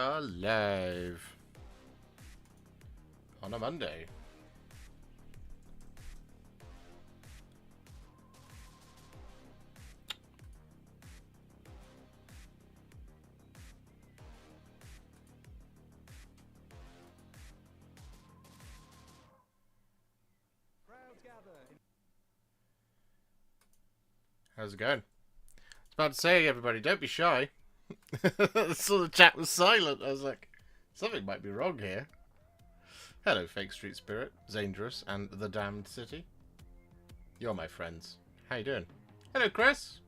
are live on a Monday. How's it going? I was about to say, everybody, don't be shy. So the chat was silent. I was like, something might be wrong here. Hello, Fake Street Spirit, Zangerous, and The Damned City. You're my friends. How you doing? Hello, Chris.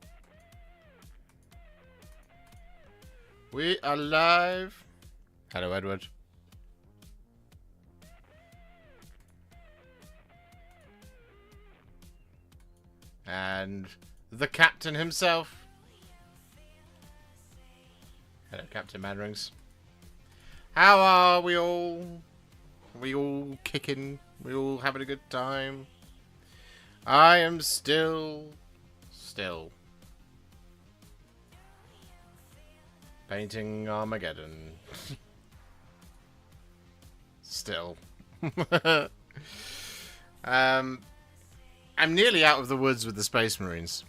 We are live. Hello, Edward. And the captain himself. Hello, Captain Manrings. How are we all? We all kicking? We all having a good time? I am still painting Armageddon. Still. I'm nearly out of the woods with the Space Marines.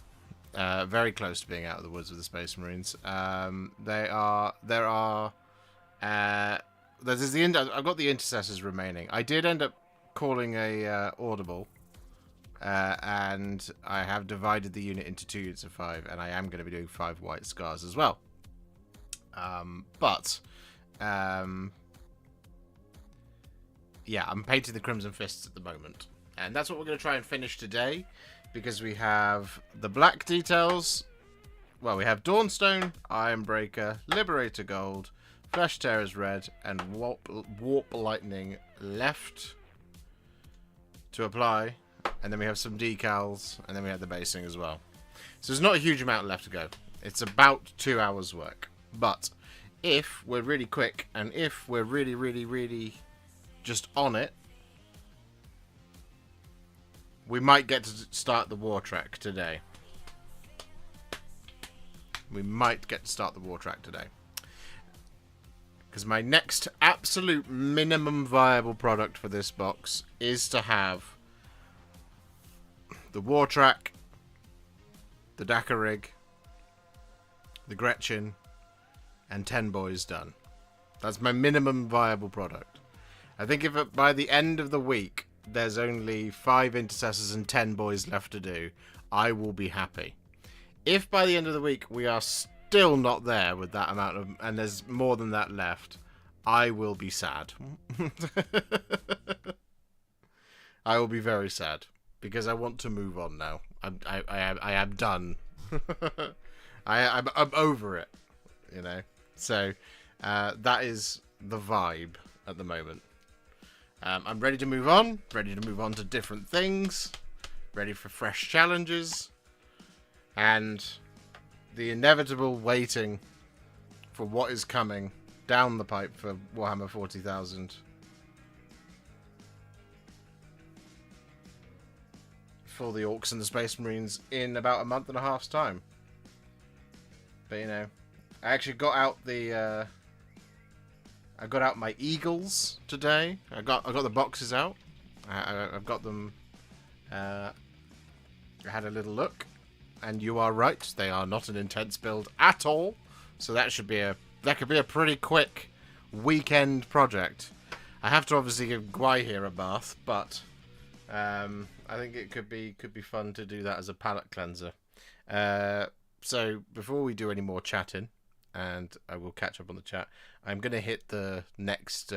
Very close to being out of the woods with the Space Marines. There's I've got the Intercessors remaining. I did end up calling a audible, and I have divided the unit into 2 units of 5, and I am going to be doing 5 White Scars as well. Yeah, I'm painting the Crimson Fists at the moment, and that's what we're going to try and finish today. Because we have the black details. Well, we have Dawnstone, Ironbreaker, Liberator Gold, Flesh Tearers Red, and Warp Lightning left to apply. And then we have some decals, and then we have the basing as well. So there's not a huge amount left to go. It's about 2 hours work. But if we're really quick, and if we're really just on it, we might get to start the Wartrakk today. Because my next absolute minimum viable product for this box is to have the Wartrakk, the Dakar Rig, the Gretchen, and 10 boys done. That's my minimum viable product. I think if by the end of the week there's only 5 Intercessors and 10 boys left to do, I will be happy. If by the end of the week we are still not there with that amount of, and there's more than that left, I will be sad. I will be very sad, because I want to move on now. I am done. I'm over it, you know. So that is the vibe at the moment. I'm ready to move on to different things, ready for fresh challenges, and the inevitable waiting for what is coming down the pipe for Warhammer 40,000. For the Orcs and the Space Marines in about a month and a half's time. But you know, I actually got out the I got out my Eagles today. I got the boxes out. I've got them. I had a little look, and you are right. They are not an intense build at all. So that could be a pretty quick weekend project. I have to obviously give Gwai here a bath, but I think it could be fun to do that as a palate cleanser. So before we do any more chatting, and I will catch up on the chat, I'm going to hit the next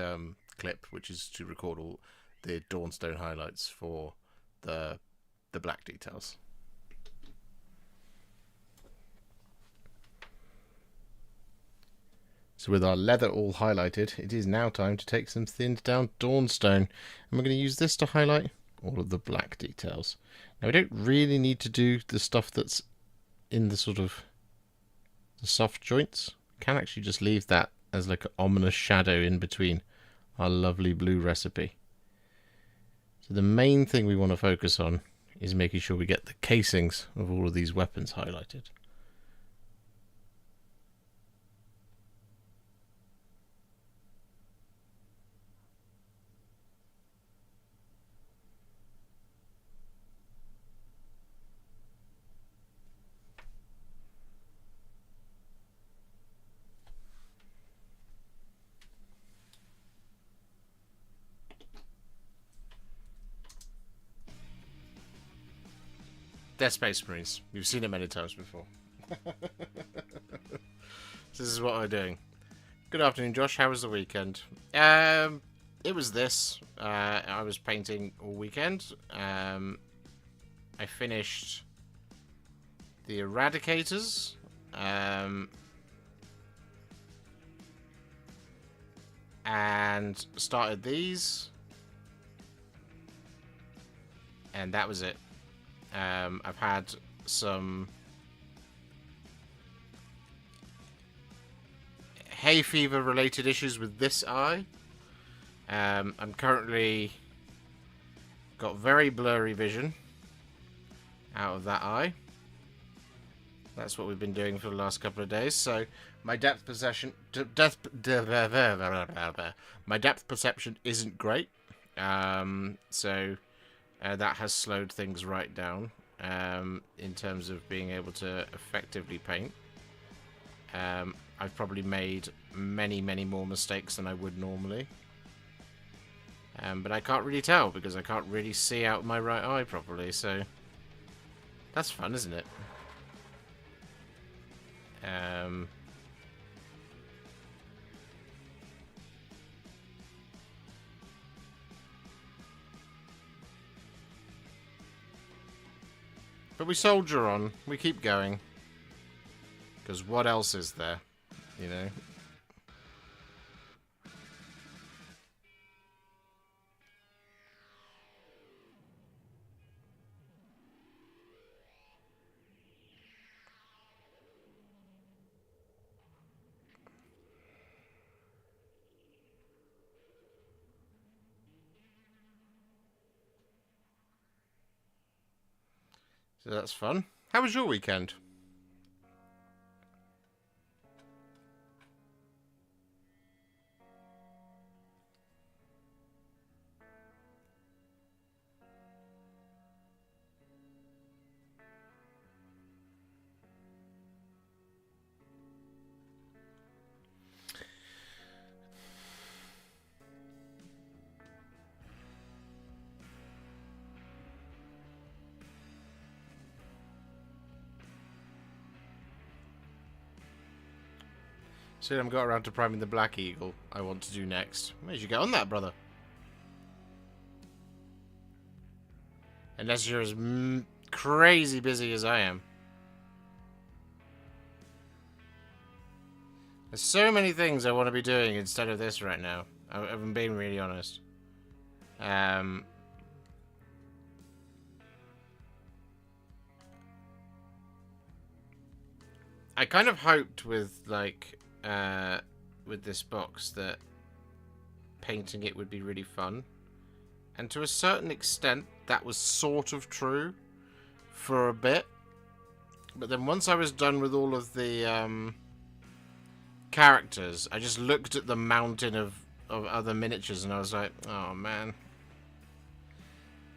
clip, which is to record all the Dawnstone highlights for the black details. So with our leather all highlighted, it is now time to take some thinned down Dawnstone, and we're going to use this to highlight all of the black details. Now we don't really need to do the stuff that's in the sort of the soft joints. We can actually just leave that as like an ominous shadow in between our lovely blue recipe. So the main thing we want to focus on is making sure we get the casings of all of these weapons highlighted. They're Space Marines. You've seen it many times before. This is what we're doing. Good afternoon, Josh. How was the weekend? It was this. I was painting all weekend. I finished the Eradicators. And started these. And that was it. I've had some hay fever related issues with this eye. I'm currently got very blurry vision out of that eye. That's what we've been doing for the last couple of days. So my depth perception isn't great. So that has slowed things right down in terms of being able to effectively paint. I've probably made many more mistakes than I would normally. But I can't really tell because I can't really see out my right eye properly. So that's fun, isn't it? But we soldier on. We keep going. Because what else is there? You know? So that's fun. How was your weekend? So I haven't got around to priming the Black Eagle. I want to do next. Where did you get on that, brother? Unless you're as crazy busy as I am. There's so many things I want to be doing instead of this right now. I'm being really honest. I kind of hoped with with this box that painting it would be really fun, and to a certain extent that was sort of true for a bit, but then once I was done with all of the characters, I just looked at the mountain of other miniatures and I was like, oh man.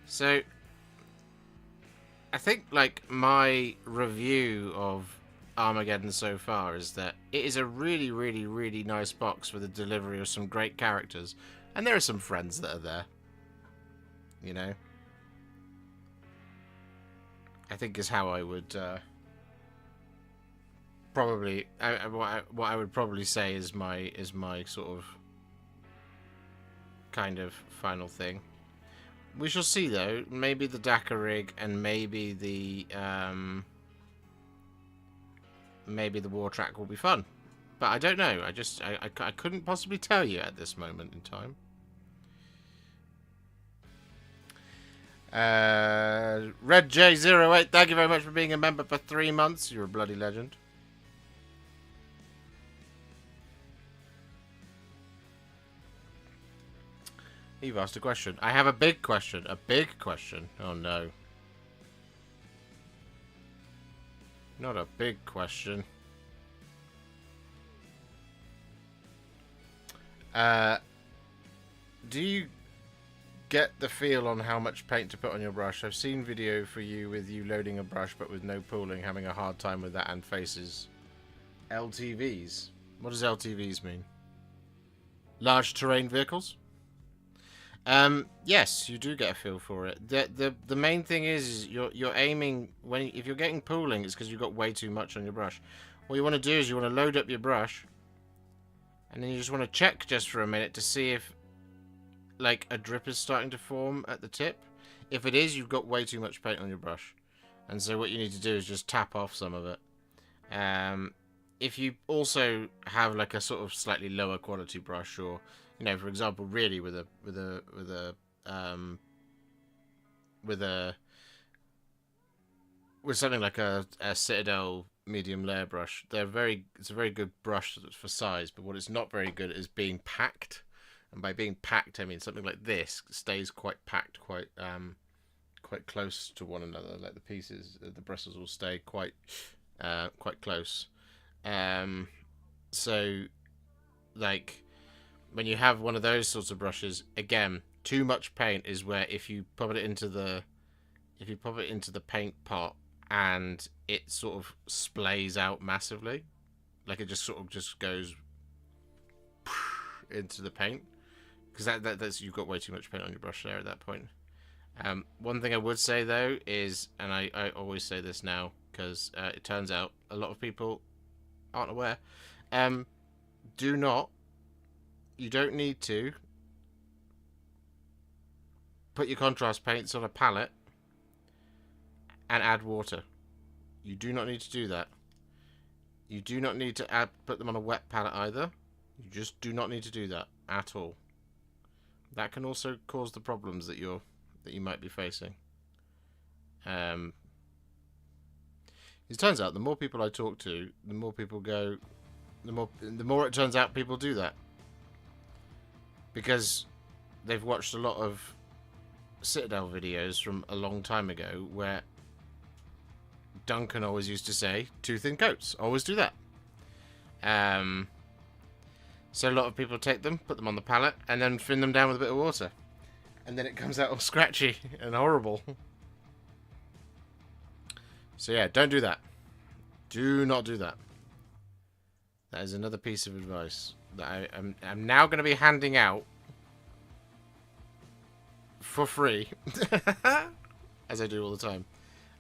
So I think like my review of Armageddon so far is that it is a really nice box with a delivery of some great characters, and there are some friends that are there, you know. I think is how I would probably what I would probably say is my sort of kind of final thing. We shall see though. Maybe the Dakar rig and maybe the Wartrakk will be fun, but I don't know. I couldn't possibly tell you at this moment in time. Red J08, thank you very much for being a member for 3 months. You're a bloody legend. You've asked a question. I have a big question. A big question. Oh no. Not a big question. Do you get the feel on how much paint to put on your brush? I've seen video for you with you loading a brush but with no pooling, having a hard time with that and faces. LTVs. What does LTVs mean? Large terrain vehicles? Yes, you do get a feel for it. The main thing is you're aiming if you're getting pooling, it's because you've got way too much on your brush. What you want to do is you want to load up your brush, and then you just want to check just for a minute to see if like a drip is starting to form at the tip. If it is, you've got way too much paint on your brush, and so what you need to do is just tap off some of it. If you also have like a sort of slightly lower quality brush, or you know, for example, really with something like a Citadel medium layer brush, it's a very good brush for size, but what it's not very good at is being packed. And by being packed, I mean something like this stays quite packed, quite close to one another. Like the pieces, the bristles will stay quite close. So, like, when you have one of those sorts of brushes, again, too much paint is where if you pop it into the paint pot and it sort of splays out massively, like it just sort of just goes into the paint, because that's you've got way too much paint on your brush there at that point. One thing I would say though is, and I always say this now because it turns out a lot of people aren't aware, you don't need to put your contrast paints on a palette and add water. You do not need to do that. You do not need to put them on a wet palette either. You just do not need to do that at all. That can also cause the problems that you might be facing. It turns out the more people I talk to, the more people go, the more it turns out people do that. Because they've watched a lot of Citadel videos from a long time ago where Duncan always used to say, 2 thin coats, always do that. So a lot of people take them, put them on the palette, and then thin them down with a bit of water. And then it comes out all scratchy and horrible. So yeah, don't do that. Do not do that. That is another piece of advice that I'm now going to be handing out for free, as I do all the time.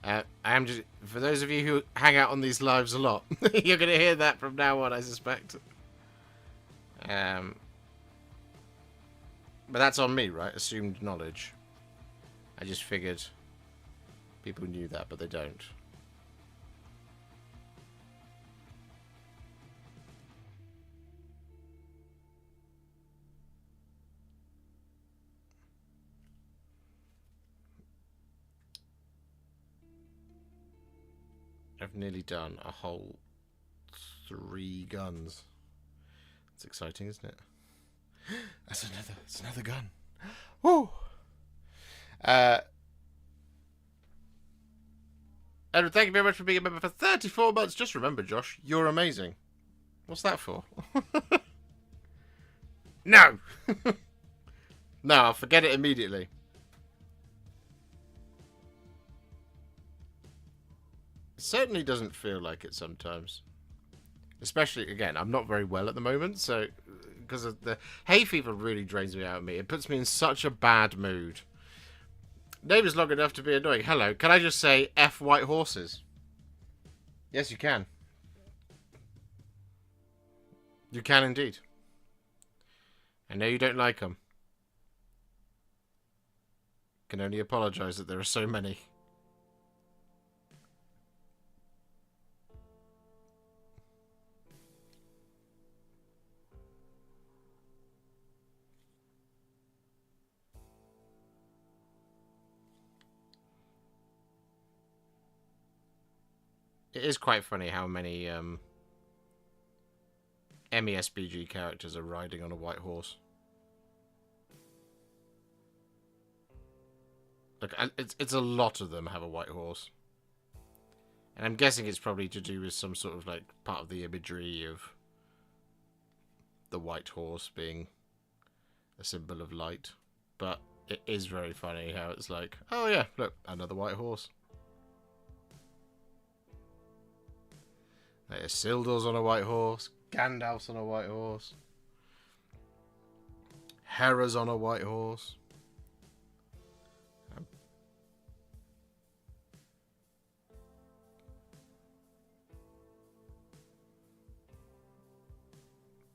I am just, for those of you who hang out on these lives a lot, you're going to hear that from now on, I suspect. But that's on me, right? Assumed knowledge. I just figured people knew that, but they don't. I've nearly done a whole 3 guns. It's exciting, isn't it? That's another gun. Woo! Edward, thank you very much for being a member for 34 months. Just remember, Josh, you're amazing. What's that for? No! No, I'll forget it immediately. It certainly doesn't feel like it sometimes. Especially, again, I'm not very well at the moment, so because of the hay fever really drains me out of me. It puts me in such a bad mood. Name is long enough to be annoying. Hello, can I just say F white horses? Yes, you can. You can indeed. I know you don't like them. Can only apologise that there are so many. It is quite funny how many MESBG characters are riding on a white horse. Look, it's a lot of them have a white horse. And I'm guessing it's probably to do with some sort of like part of the imagery of the white horse being a symbol of light. But it is very funny how it's like, oh yeah, look, another white horse. Like Isildur's on a white horse, Gandalf's on a white horse, Hera's on a white horse.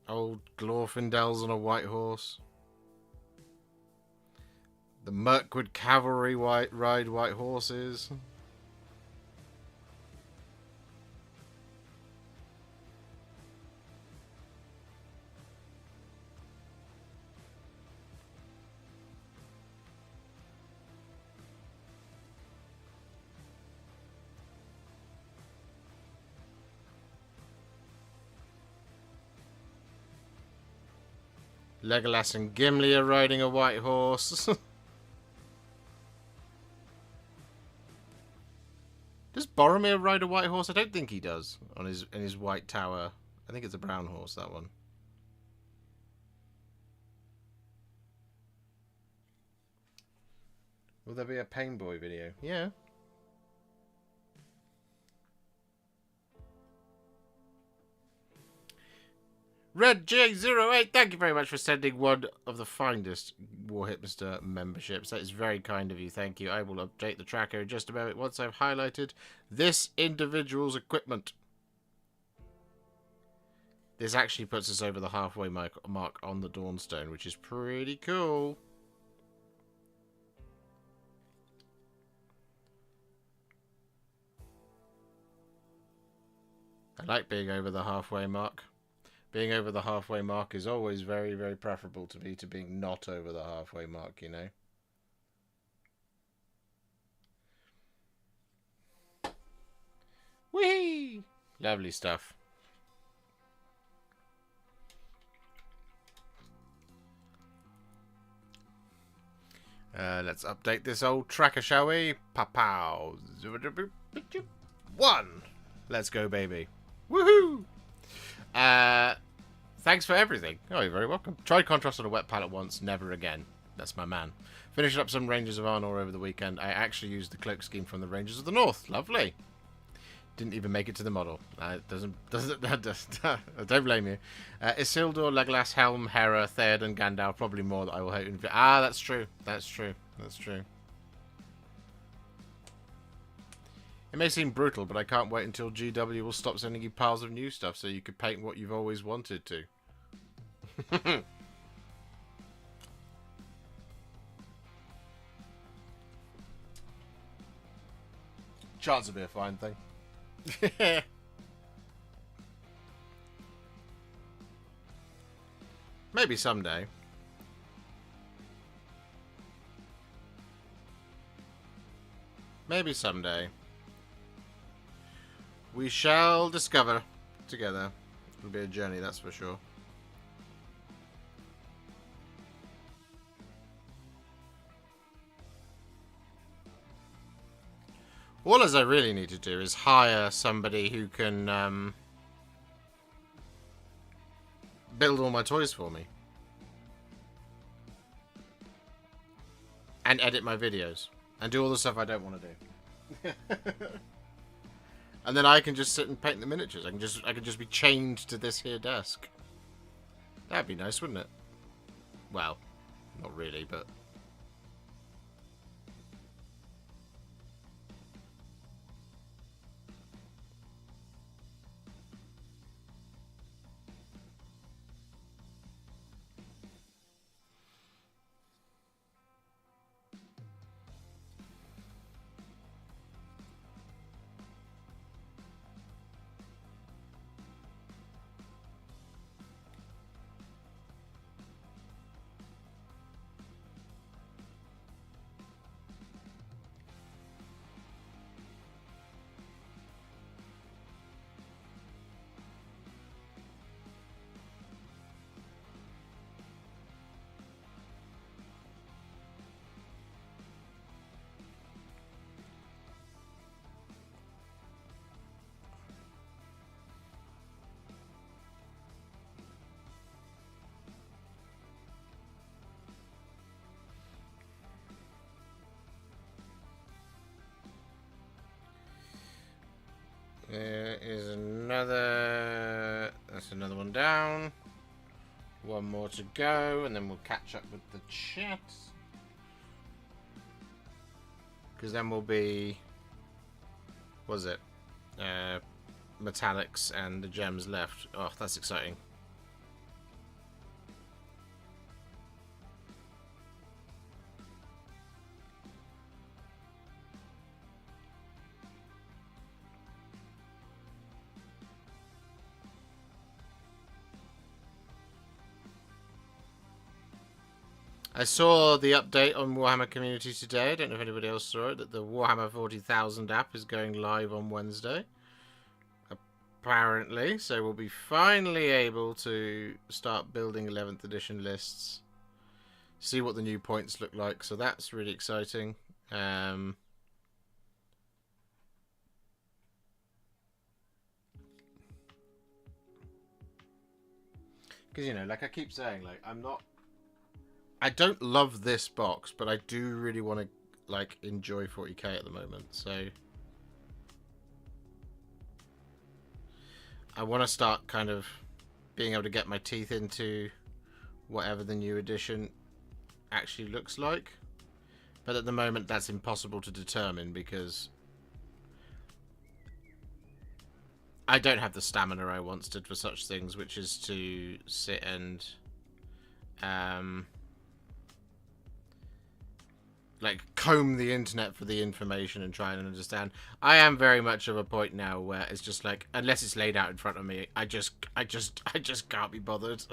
Old Glorfindels on a white horse. The Mirkwood Cavalry ride white horses. Legolas and Gimli are riding a white horse. Does Boromir ride a white horse? I don't think he does. In his white tower. I think it's a brown horse, that one. Will there be a Painboy video? Yeah. Red J08, thank you very much for sending one of the finest Warhipster memberships. That is very kind of you, thank you. I will update the tracker in just a moment once I've highlighted this individual's equipment. This actually puts us over the halfway mark on the Dawnstone, which is pretty cool. I like being over the halfway mark. Being over the halfway mark is always very, very preferable to me to being not over the halfway mark, you know. Whee! Lovely stuff. Let's update this old tracker, shall we? Pow-pow. 1. Let's go, baby. Woohoo! Thanks for everything. Oh, you're very welcome. Tried contrast on a wet palette once, never again. That's my man. Finished up some Rangers of Arnor over the weekend. I actually used the cloak scheme from the Rangers of the North. Lovely. Didn't even make it to the model. I don't blame you. Isildur, Legolas, Helm, Hera, Theoden, Gandalf. Probably more that I will hate. That's true. That's true. That's true. It may seem brutal, but I can't wait until GW will stop sending you piles of new stuff so you could paint what you've always wanted to. Chance will be a fine thing. Maybe someday. Maybe someday. We shall discover together. It'll be a journey, that's for sure. All as I really need to do is hire somebody who can build all my toys for me. And edit my videos. And do all the stuff I don't want to do. And then I can just sit and paint the miniatures. I can just be chained to this here desk. That'd be nice, wouldn't it? Well, not really, but... There is another... That's another one down. One more to go, and then we'll catch up with the chat. Because then we'll be... What was it? Metallics and the gems left. Oh, that's exciting. I saw the update on Warhammer Community today. I don't know if anybody else saw it, that the Warhammer 40,000 app is going live on Wednesday. Apparently. So we'll be finally able to start building 11th edition lists. See what the new points look like. So that's really exciting. Because, you know, like I keep saying, like, I don't love this box, but I do really want to, like, enjoy 40k at the moment, so I want to start kind of being able to get my teeth into whatever the new edition actually looks like. But at the moment, that's impossible to determine because I don't have the stamina I once did for such things, which is to sit and like comb the internet for the information and try and understand. I am very much of a point now where it's just like, unless it's laid out in front of me, I just can't be bothered.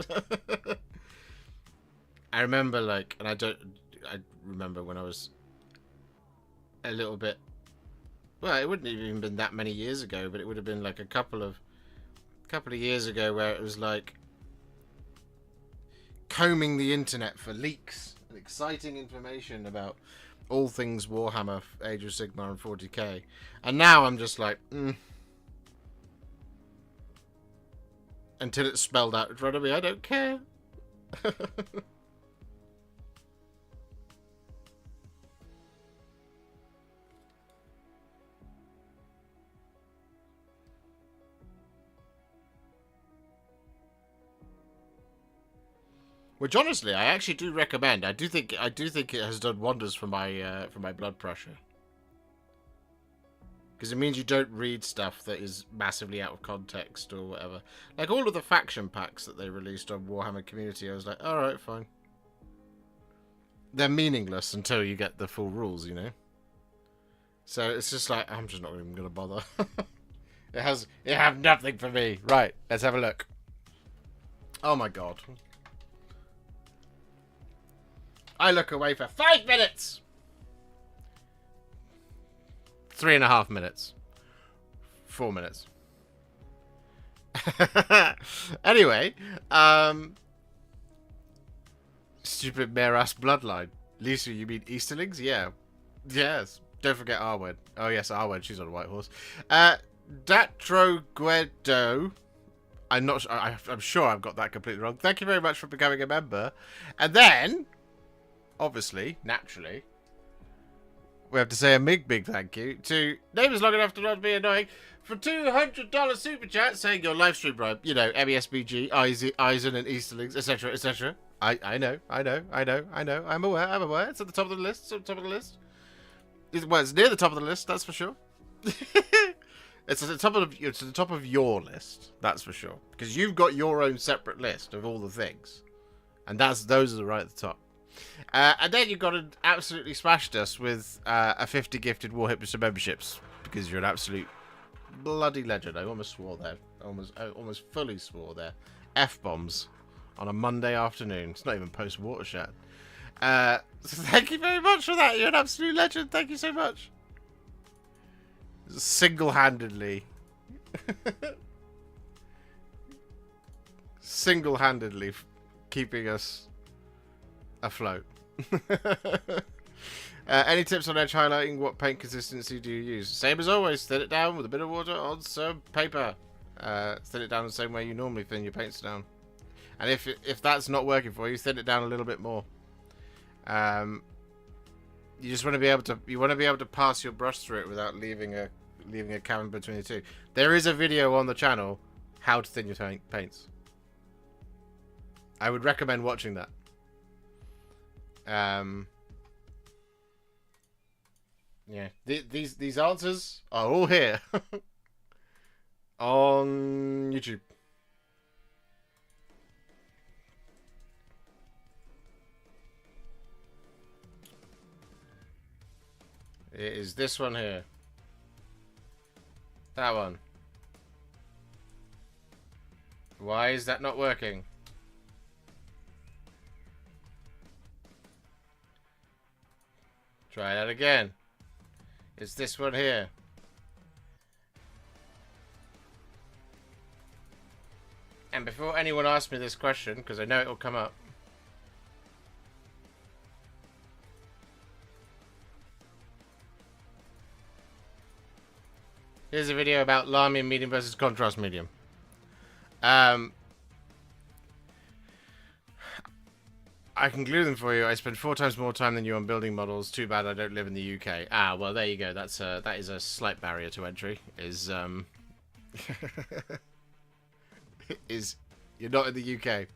I remember, like, and I remember when I was a little bit, well, it wouldn't have even been that many years ago, but it would have been like a couple of years ago where it was like combing the internet for leaks and exciting information about all things Warhammer, Age of Sigmar, and 40k. And now I'm just like, until it's spelled out in front of me, I don't care. Which honestly, I actually do recommend. I do think it has done wonders for my blood pressure. Because it means you don't read stuff that is massively out of context or whatever. Like all of the faction packs that they released on Warhammer Community, I was like, all right, fine. They're meaningless until you get the full rules, you know. So it's just like, I'm just not even gonna bother. It have nothing for me. Right, let's have a look. Oh my god. I look away for 5 minutes! 3.5 minutes. 4 minutes. Anyway, stupid mare-ass bloodline. Lisa, you mean Easterlings? Yeah. Yes. Don't forget Arwen. Oh yes, Arwen, she's on a white horse. Datroguedo. I'm sure I've got that completely wrong. Thank you very much for becoming a member. And then, obviously, naturally, we have to say a big thank you to Neighbours Long Enough to Not Be Annoying for $200 super chat saying your live stream, bro. You know, MESBG, Eisen and Easterlings, etc., etc. I know. I'm aware. It's at the top of the list. Well, it's near the top of the list, that's for sure. It's at the top of your list, that's for sure. Because you've got your own separate list of all the things. And those are right at the top. And then you got absolutely smashed us with a 50 gifted Warhipster memberships because you're an absolute bloody legend. I almost swore there. I almost fully swore there. F-bombs on a Monday afternoon. It's not even post-Watershed. So thank you very much for that. You're an absolute legend. Thank you so much. Single-handedly keeping us afloat. Any tips on edge highlighting? What paint consistency do you use? Same as always. Thin it down with a bit of water on some paper. Thin it down the same way you normally thin your paints down. And if that's not working for you, thin it down a little bit more. You just want to be able to pass your brush through it without leaving a cavern between the two. There is a video on the channel how to thin your paints. I would recommend watching that. Yeah, these answers are all here on YouTube. It is this one here. That one. Why is that not working? Try that again. It's this one here. And before anyone asks me this question, because I know it will come up, here's a video about Lamy medium versus contrast medium. I can glue them for you. I spend 4 times more time than you on building models. Too bad I don't live in the UK. Ah, well, there you go. That is a slight barrier to entry. Is you're not in the UK.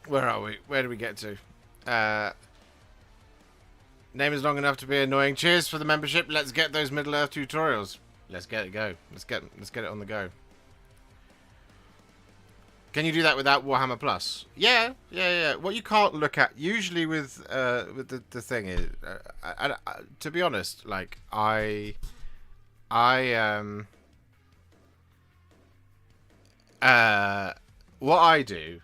Where are we? Where do we get to? Name is long enough to be annoying. Cheers for the membership. Let's get those Middle Earth tutorials. Let's get it go. Let's get it on the go. Can you do that without Warhammer Plus? Yeah. What you can't look at usually with the thing is, to be honest, like what I do,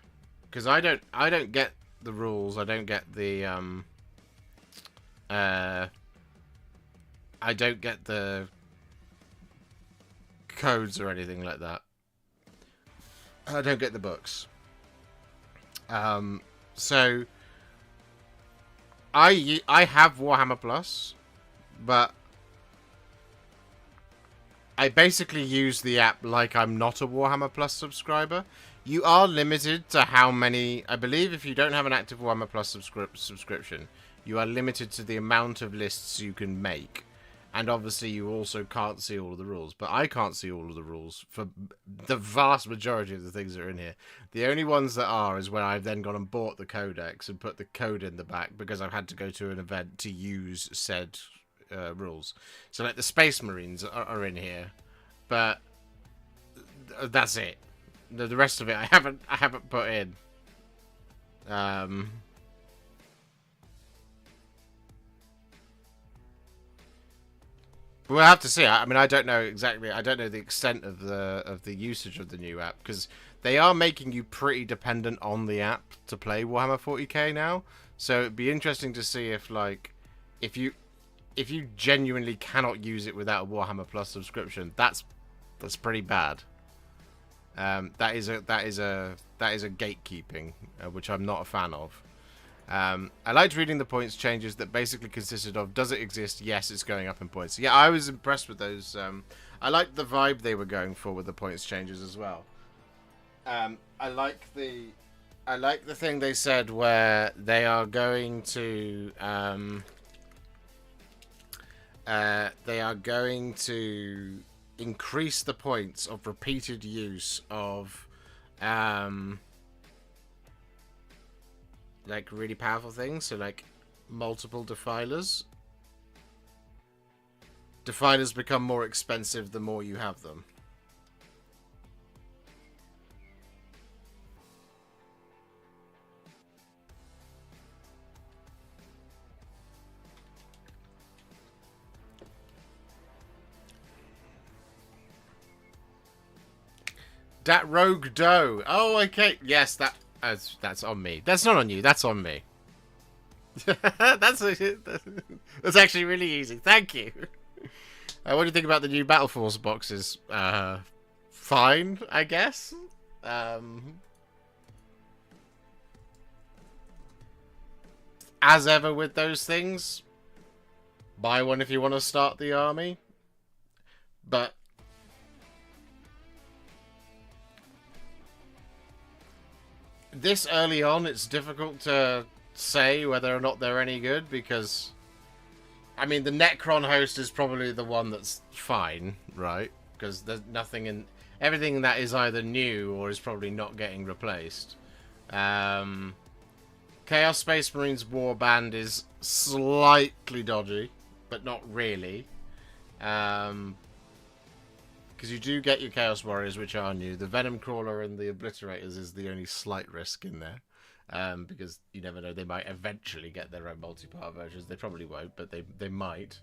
because I don't get the rules. I don't get the I don't get the codes or anything like that. I don't get the books. So I have Warhammer Plus, but I basically use the app like I'm not a Warhammer Plus subscriber. You are limited to how many... I believe if you don't have an active Warhammer Plus subscription, you are limited to the amount of lists you can make. And obviously you also can't see all of the rules. But I can't see all of the rules for the vast majority of the things that are in here. The only ones that are is when I've then gone and bought the codex and put the code in the back because I've had to go to an event to use said rules. So like the Space Marines are in here. But that's it. The rest of it I haven't put in. We'll have to see. I mean, I don't know exactly. I don't know the extent of the usage of the new app because they are making you pretty dependent on the app to play Warhammer 40k now. So it'd be interesting to see if if you genuinely cannot use it without a Warhammer Plus subscription, that's pretty bad. That is a gatekeeping, which I'm not a fan of. I liked reading the points changes that basically consisted of, does it exist? Yes, it's going up in points. Yeah, I was impressed with those. I liked the vibe they were going for with the points changes as well. I like the thing they said where they are going to increase the points of repeated use of like really powerful things, so like multiple defilers. Defilers become more expensive the more you have them. That rogue doe. Oh, okay. Yes, that's on me. That's not on you. That's on me. that's actually really easy. Thank you. What do you think about the new Battle Force boxes? Fine, I guess. As ever with those things, buy one if you want to start the army. But this early on, it's difficult to say whether or not they're any good because, I mean, the Necron host is probably the one that's fine, right? Because there's nothing in... Everything that is either new or is probably not getting replaced. Chaos Space Marines Warband is slightly dodgy, but not really. Because you do get your Chaos Warriors, which are new. The Venom Crawler and the Obliterators is the only slight risk in there. because you never know, they might eventually get their own multi-part versions. They probably won't, but they might.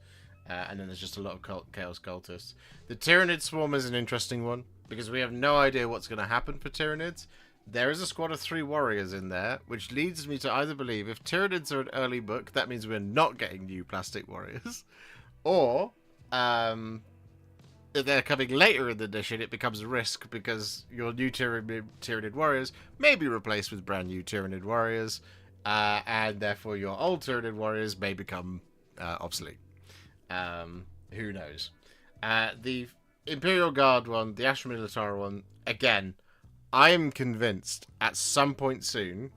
And then there's just a lot of Chaos Cultists. The Tyranid Swarm is an interesting one, because we have no idea what's going to happen for Tyranids. There is a squad of 3 warriors in there, which leads me to either believe if Tyranids are an early book, that means we're not getting new plastic warriors. Or, if they're coming later in the edition, it becomes a risk because your new Tyranid warriors may be replaced with brand new Tyranid warriors, and therefore your old Tyranid warriors may become obsolete. Who knows? The Imperial Guard one, the Astra Militara one, again, I am convinced at some point soon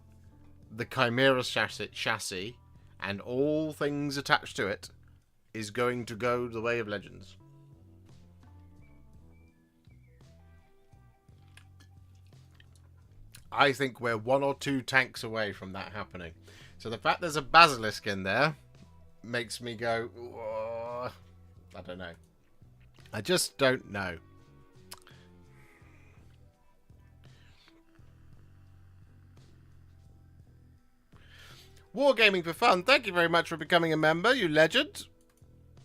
the Chimera chassis and all things attached to it is going to go the way of Legends. I think we're 1 or 2 tanks away from that happening. So the fact there's a Basilisk in there makes me go, I don't know. I just don't know. Wargaming for Fun, thank you very much for becoming a member, you legend.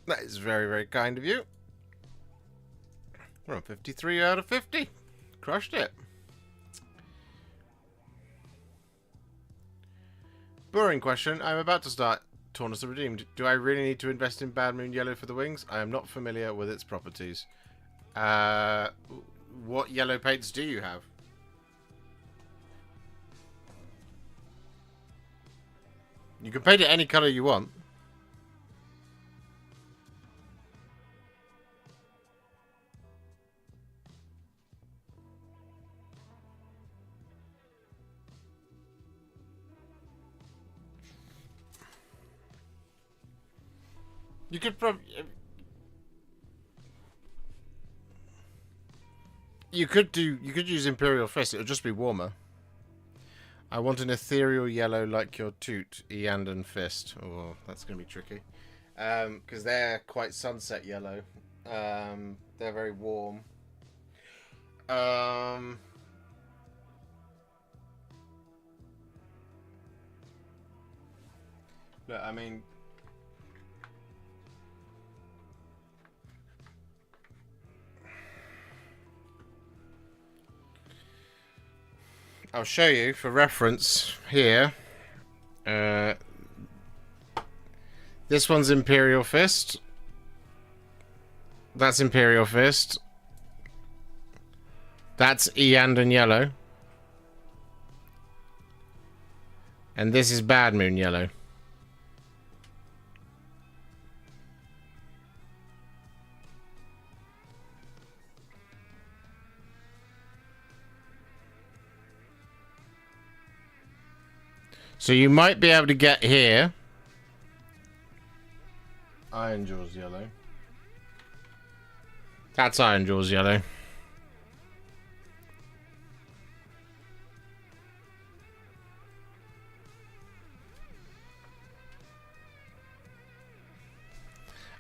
That is very, very kind of you. We're on 53 out of 50. Crushed it. Boring question. I'm about to start Taunus the Redeemed. Do I really need to invest in Bad Moon Yellow for the wings? I am not familiar with its properties. What yellow paints do you have? You can paint it any colour you want. You could probably... You could use Imperial Fist. It'll just be warmer. I want an ethereal yellow like your toot, Eandon Fist. Oh, that's going to be tricky. Because they're quite sunset yellow. They're very warm. Look, I mean... I'll show you for reference here. This one's Imperial Fist. That's Imperial Fist. That's Eandon Yellow. And this is Bad Moon Yellow. So you might be able to get here. Iron Jaws Yellow. That's Iron Jaws Yellow.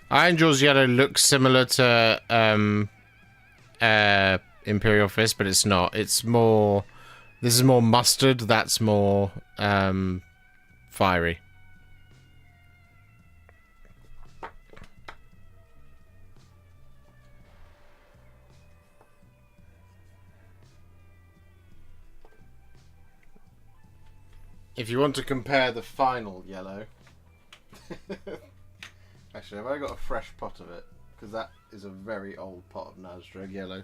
Iron Jaws Yellow looks similar to Imperial Fist, but it's not. It's more... This is more mustard, that's more fiery. If you want to compare the final yellow... Actually, have I got a fresh pot of it? Because that is a very old pot of Nazdrag yellow.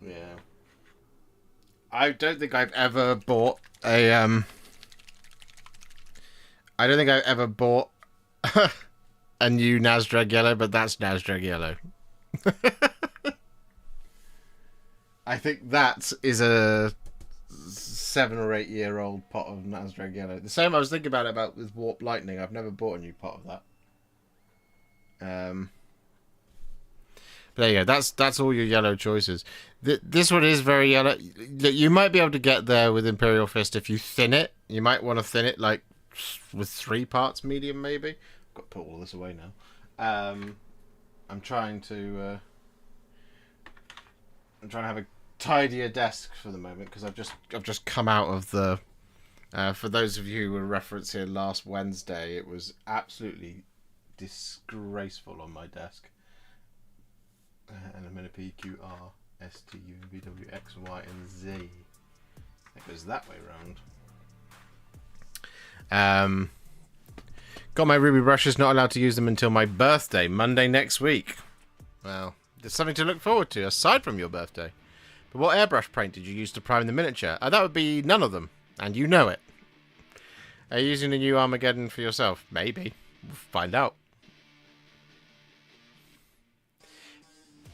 Yeah. I don't think I've ever bought a I don't think I've ever bought a new Nazdrag yellow, but that's Nazdrag yellow. I think that is a 7 or 8 year old pot of Nazdrag yellow. The same I was thinking about with Warp Lightning. I've never bought a new pot of that. But there you go. That's all your yellow choices. This one is very yellow. You might be able to get there with Imperial Fist if you thin it. You might want to thin it like with 3 parts medium, maybe. I've got to put all this away now. I'm trying to have a tidier desk for the moment because I've just come out of the. For those of you who were referenced here last Wednesday, it was absolutely disgraceful on my desk. And I'm in a P, Q, R, S, T, U, V, W, X, Y, and Z. It goes that way round. Got my ruby brushes, not allowed to use them until my birthday, Monday next week. Well, there's something to look forward to, aside from your birthday. But what airbrush paint did you use to prime the miniature? That would be none of them, and you know it. Are you using the new Armageddon for yourself? Maybe. We'll find out.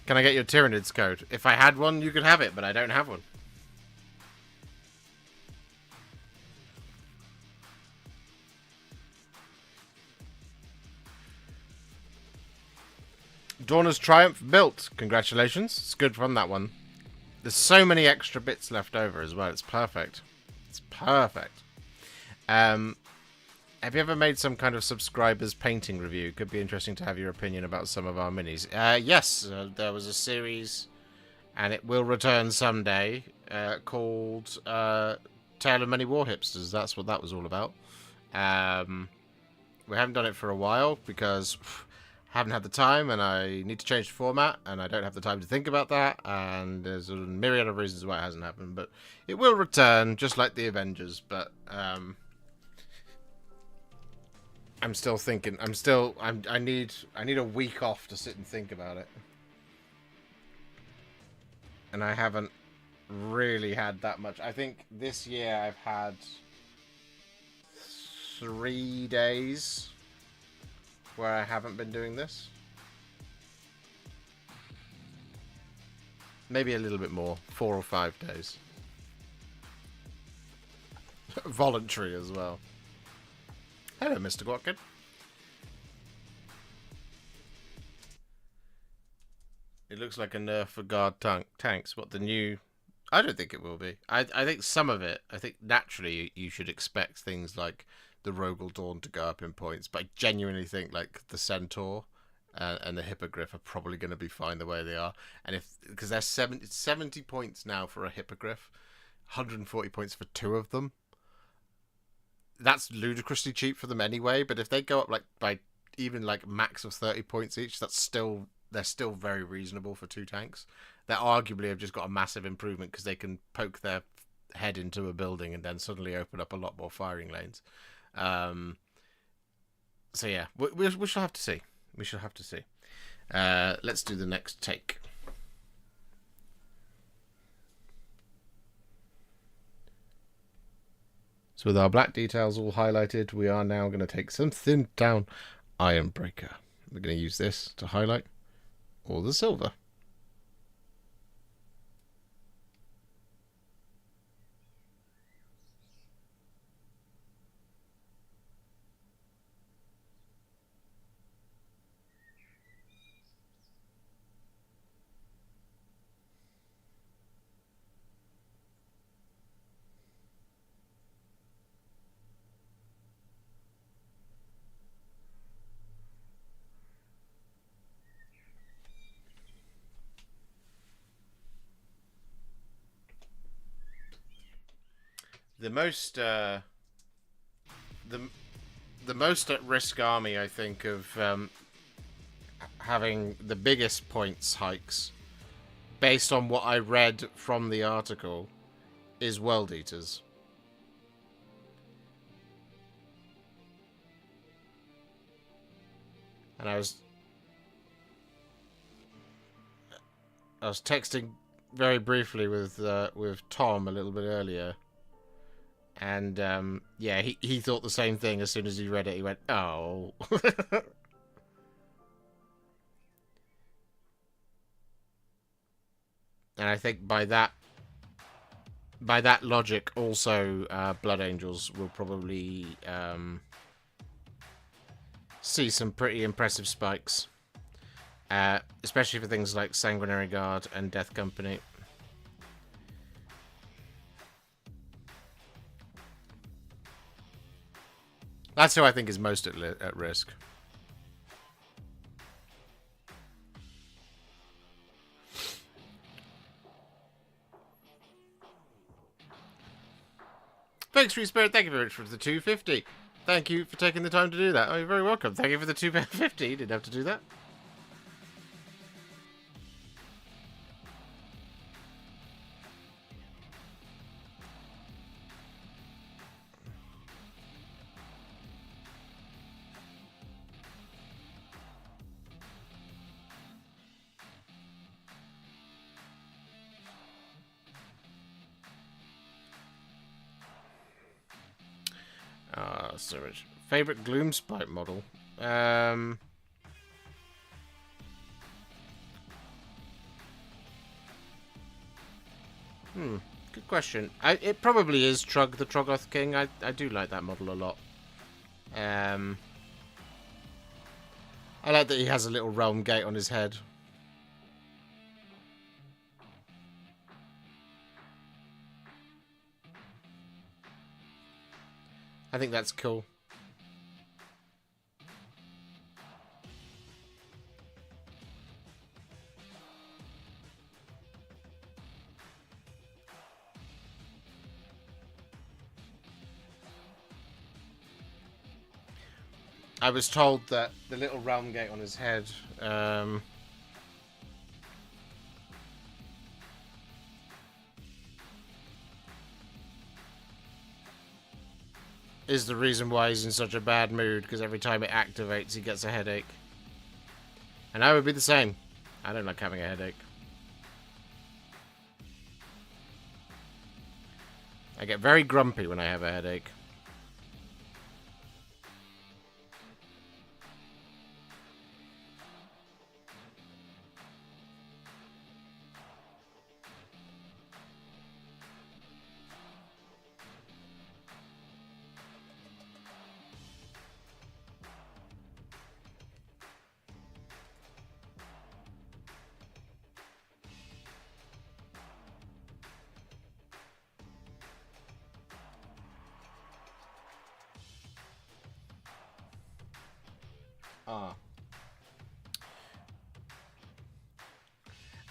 Can I get your Tyranids code? If I had one, you could have it, but I don't have one. Dorna's Triumph built. Congratulations. It's good from that one. There's so many extra bits left over as well. It's perfect. It's perfect. Have you ever made some kind of subscribers painting review? Could be interesting to have your opinion about some of our minis. Yes, there was a series, and it will return someday, called Tale of Many Warhipsters. That's what that was all about. We haven't done it for a while because I haven't had the time, and I need to change the format, and I don't have the time to think about that, and there's a myriad of reasons why it hasn't happened, but it will return, just like the Avengers, but I'm still thinking. I need a week off to sit and think about it, and I haven't really had that much. I think this year I've had 3 days where I haven't been doing this. Maybe a little bit more. 4 or 5 days. Voluntary as well. Hello, Mr. Watkin. It looks like a nerf for guard tanks. What, the new... I don't think it will be. I think some of it, I think naturally you should expect things like the Rogel Dawn to go up in points, but I genuinely think like the Centaur and the Hippogriff are probably going to be fine the way they are. And because they're 70 points now for a Hippogriff, 140 points for 2 of them. That's ludicrously cheap for them anyway, but if they go up like by even like max of 30 points each, they're still very reasonable for 2 tanks. They arguably have just got a massive improvement because they can poke their head into a building and then suddenly open up a lot more firing lanes. So yeah, we shall have to see. We shall have to see. Let's do the next take. So with our black details all highlighted, we are now going to take something down Ironbreaker. We're going to use this to highlight all the silver. The most at risk army, I think, of having the biggest points hikes, based on what I read from the article, is World Eaters. And I was texting very briefly with Tom a little bit earlier. And, yeah, he thought the same thing as soon as he read it. He went, oh. And I think by that logic, also, Blood Angels will probably see some pretty impressive spikes. Especially for things like Sanguinary Guard and Death Company. That's who I think is most at risk. Thanks, Free Spirit. Thank you very much for the 250. Thank you for taking the time to do that. Oh, you're very welcome. Thank you for the £2.50. You didn't have to do that. So much. Favorite Gloomspite model? Good question. It probably is Trug, the Troggoth King. I do like that model a lot. I like that he has a little realm gate on his head. I think that's cool. I was told that the little realm gate on his head is the reason why he's in such a bad mood, because every time it activates he gets a headache. And I would be the same. I don't like having a headache. I get very grumpy when I have a headache.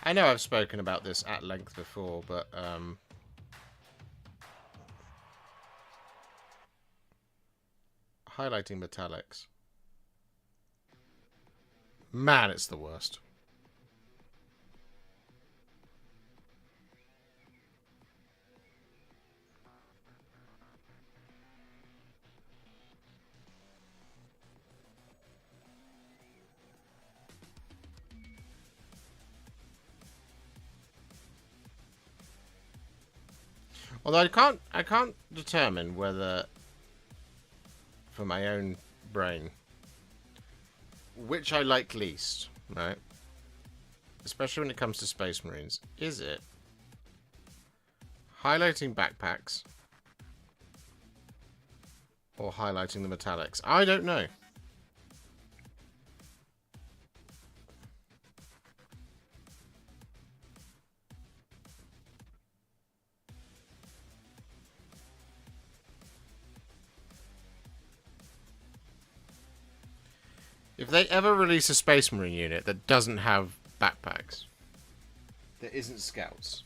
I know I've spoken about this at length before, but highlighting metallics. Man, it's the worst. Although I can't determine whether, for my own brain, which I like least, right? Especially when it comes to Space Marines. Is it highlighting backpacks or highlighting the metallics? I don't know. If they ever release a Space Marine unit that doesn't have backpacks, that isn't scouts,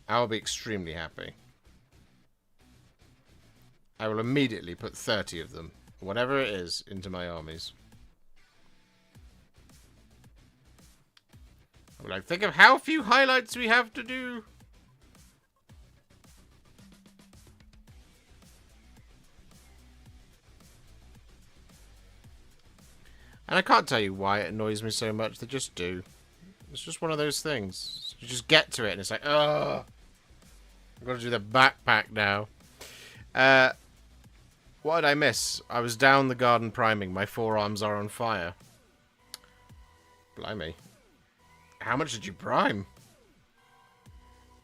I'll be extremely happy. I will immediately put 30 of them, whatever it is, into my armies. I'm like, think of how few highlights we have to do. And I can't tell you why it annoys me so much. They just do. It's just one of those things. You just get to it and it's like, oh, I've got to do the backpack now. What did I miss? I was down the garden priming. My forearms are on fire. Blimey. How much did you prime?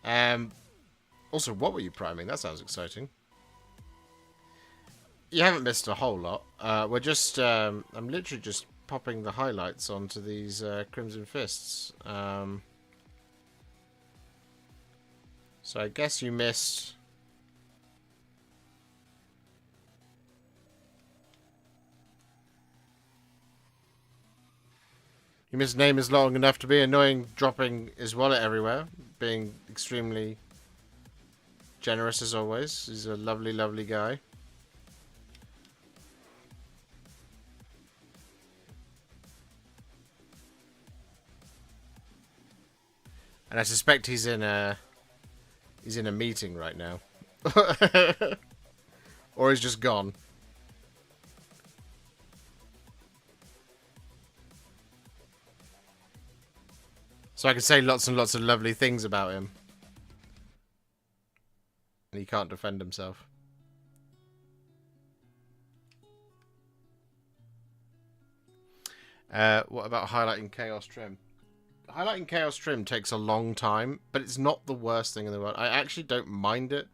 Also, what were you priming? That sounds exciting. You haven't missed a whole lot. We're just, I'm literally just popping the highlights onto these Crimson Fists. So I guess you missed... You missed name is long enough to be annoying, dropping his wallet everywhere, being extremely Generous as always. He's a lovely, lovely guy. And I suspect he's in a meeting right now. Or he's just gone. So I can say lots and lots of lovely things about him. And he can't defend himself. What about highlighting Chaos Trim? Highlighting Chaos Trim takes a long time, but it's not the worst thing in the world. I actually don't mind it.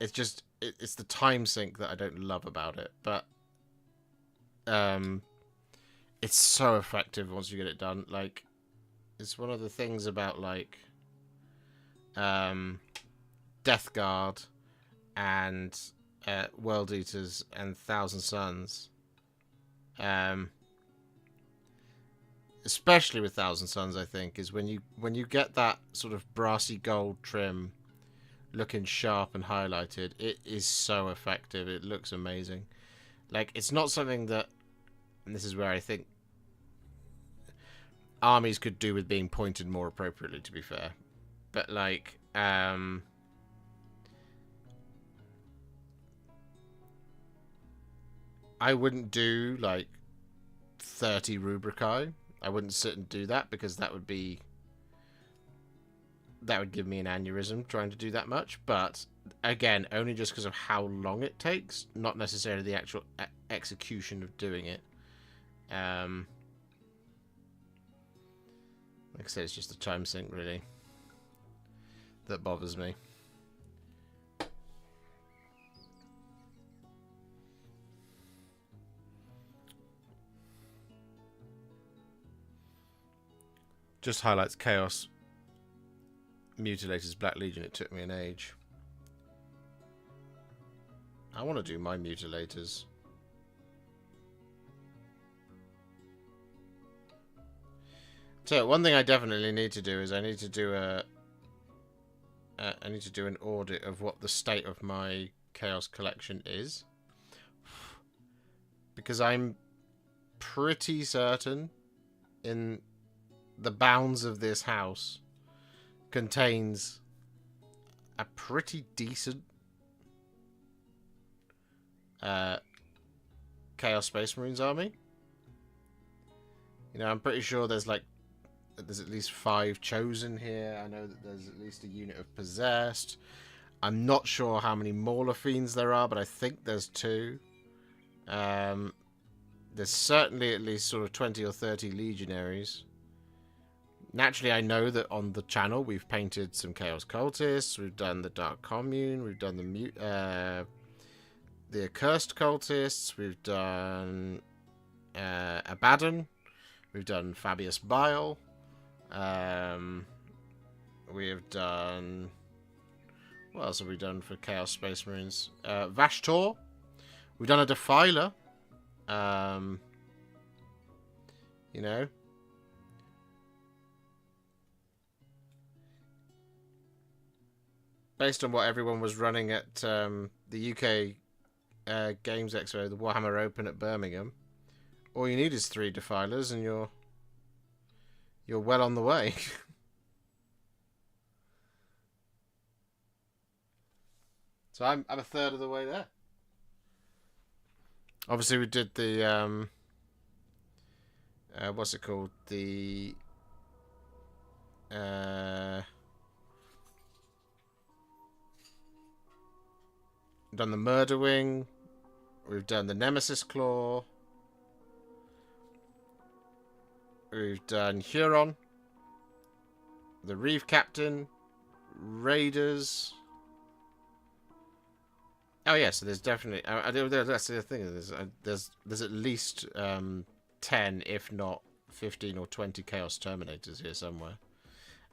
It's just it's the time sink that I don't love about it. But it's so effective once you get it done. Like, it's one of the things about like Death Guard and World Eaters and Thousand Suns. Especially with Thousand Suns, I think, is when you get that sort of brassy gold trim looking sharp and highlighted, it is so effective. It looks amazing. Like, it's not something that, and this is where I think armies could do with being pointed more appropriately, to be fair. But like, I wouldn't do like 30 Rubricae. I wouldn't sit and do that because that would give me an aneurysm trying to do that much. But again, only just because of how long it takes, not necessarily the actual execution of doing it. Like I said, it's just the time sink really that bothers me. Just highlights Chaos Mutilators Black Legion. It took me an age. I want to do my Mutilators. So one thing I definitely need to do is I need to do an audit of what the state of my Chaos collection is, because I'm pretty certain in the bounds of this house contains a pretty decent Chaos Space Marines army. You know, I'm pretty sure there's at least 5 chosen here. I know that there's at least a unit of possessed. I'm not sure how many Mauler Fiends there are, but I think there's 2. There's certainly at least sort of 20 or 30 legionaries. Naturally, I know that on the channel we've painted some Chaos Cultists, we've done the Dark Commune, we've done the Accursed Cultists, we've done Abaddon, we've done Fabius Bile, we have done... What else have we done for Chaos Space Marines? Vashtor, we've done a Defiler, you know... Based on what everyone was running at the UK Games Expo, the Warhammer Open at Birmingham, all you need is 3 Defilers and you're well on the way. So I'm a third of the way there. Obviously, we did the what's it called? The done the Murder Wing. We've done the Nemesis Claw. We've done Huron. The Reeve Captain. Raiders. Oh yeah, so there's definitely... that's the thing. There's at least 10, if not 15 or 20 Chaos Terminators here somewhere.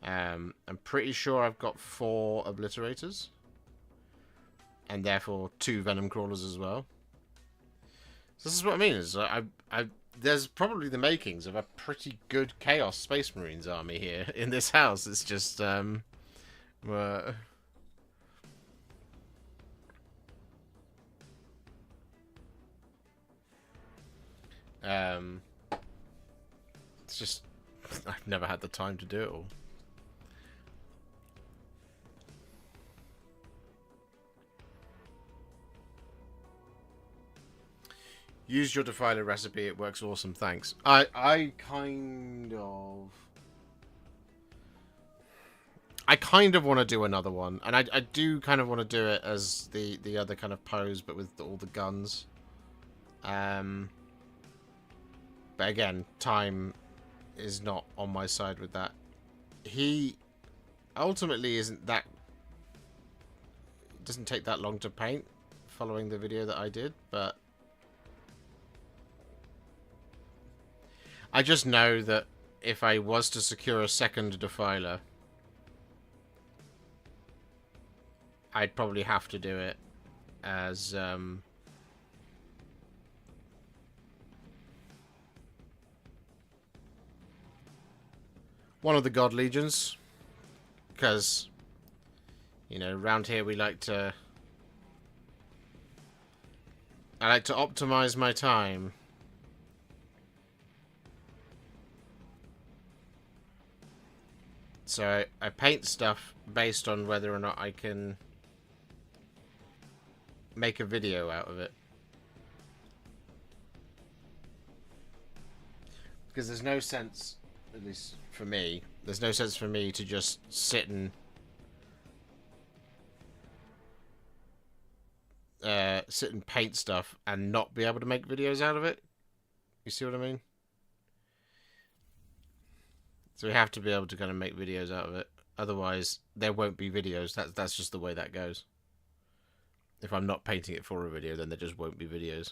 I'm pretty sure I've got 4 Obliterators. And therefore 2 Venom Crawlers as well. So this is what I mean. Is there's probably the makings of a pretty good Chaos Space Marines army here in this house. It's just It's just I've never had the time to do it all. Use your defiler recipe, it works awesome, thanks. I kind of want to do another one, and I do kind of want to do it as the other kind of pose, but with all the guns. But again, time is not on my side with that. He ultimately isn't that... It doesn't take that long to paint, following the video that I did, but... I just know that if I was to secure a second defiler, I'd probably have to do it as one of the God Legions, because, you know, around here we like to... I like to optimize my time. So I paint stuff based on whether or not I can make a video out of it. Because there's no sense, at least for me, there's no sense for me to just sit and paint stuff and not be able to make videos out of it. You see what I mean? So we have to be able to kind of make videos out of it. Otherwise, there won't be videos. That's just the way that goes. If I'm not painting it for a video, then there just won't be videos.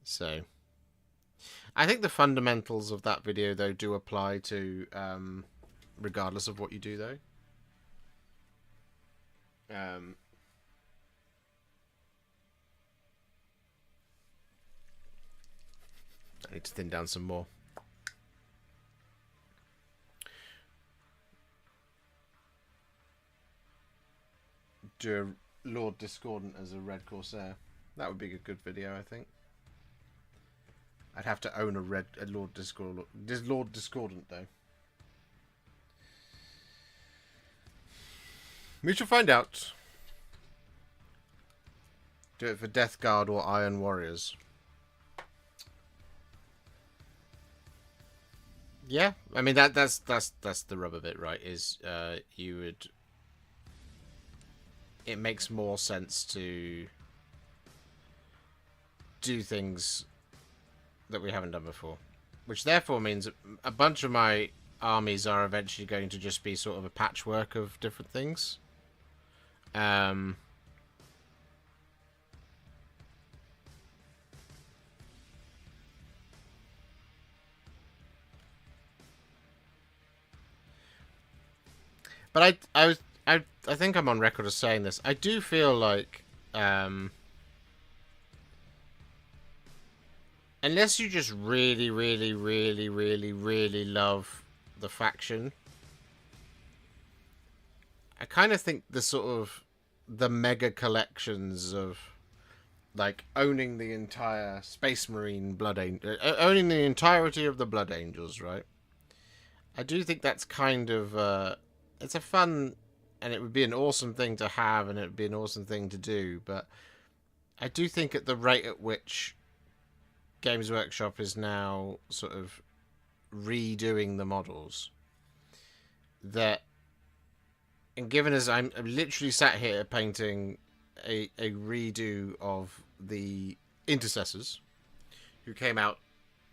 So, I think the fundamentals of that video, though, do apply to, regardless of what you do, though. I need to thin down some more. Do a Lord Discordant as a Red Corsair. That would be a good video, I think. I'd have to own a Lord Discordant. Lord Discordant, though. We shall find out. Do it for Death Guard or Iron Warriors. Yeah, I mean that's the rub of it, right? Is you would... It makes more sense to do things that we haven't done before, which therefore means a bunch of my armies are eventually going to just be sort of a patchwork of different things. But I think I'm on record as saying this. I do feel like, unless you just really, really, really, really, really love the faction, I kind of think the sort of the mega collections of like owning the entire Space Marine Blood Angel, owning the entirety of the Blood Angels, right? I do think that's kind of it's a fun, and it would be an awesome thing to have, and it would be an awesome thing to do, but I do think at the rate at which Games Workshop is now sort of redoing the models, that, and given as I'm literally sat here painting a redo of the Intercessors, who came out,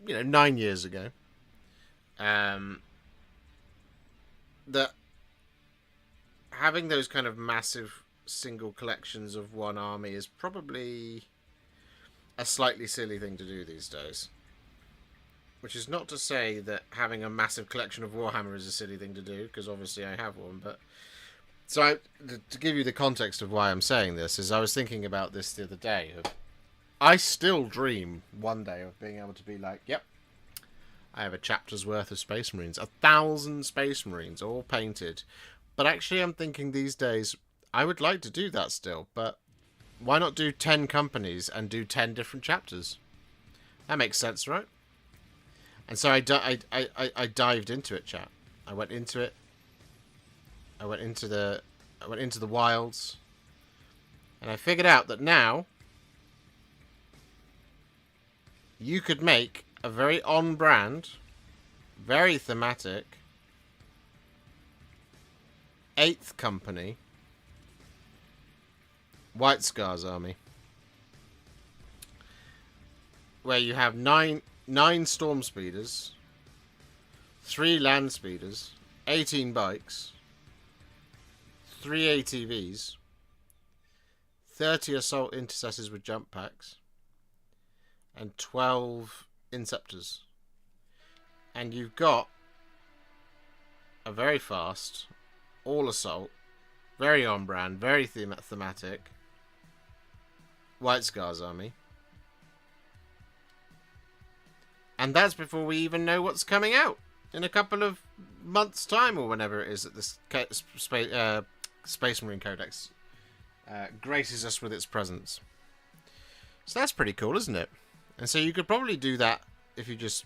9 years ago, that having those kind of massive single collections of one army is probably a slightly silly thing to do these days. Which is not to say that having a massive collection of Warhammer is a silly thing to do, because obviously I have one, but... So, to give you the context of why I'm saying this, is I was thinking about this the other day. I still dream one day of being able to be like, yep, I have a chapter's worth of Space Marines. 1,000 Space Marines, all painted. But actually I'm thinking these days, I would like to do that still, but Why not do 10 companies and do 10 different chapters? That makes sense, right? And so I dived into it, chat. I went into it. I went into the wilds, and I figured out that now you could make a very on-brand, very thematic 8th company White Scars army, where you have nine storm speeders, 3 land speeders, 18 bikes, 3 ATVs, 30 assault intercessors with jump packs, and 12 inceptors. And you've got a very fast, all assault, very on brand, very thematic White Scars army. And that's before we even know what's coming out in a couple of months' time, or whenever it is that this Space Marine Codex graces us with its presence. So that's pretty cool, isn't it? And so you could probably do that if you just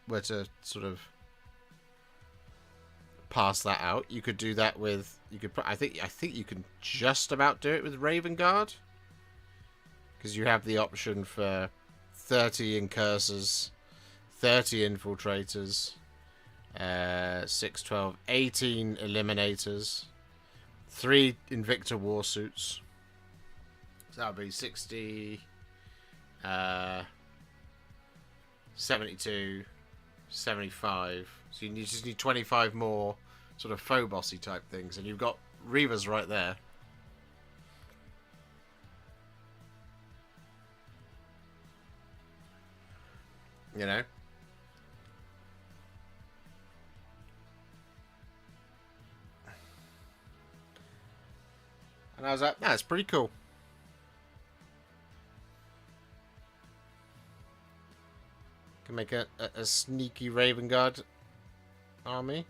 were to sort of pass that out. You could do that with, I think you can just about do it with Raven Guard, because you have the option for 30 Incursors, 30 Infiltrators, 6, 12, 18 Eliminators, 3 Invicta Warsuits. So that would be 60, 72, 75. So you just need 25 more sort of Phobos-y type things, and you've got Reavers right there. You know? And I was like, that's pretty cool. Can make a sneaky Raven Guard army.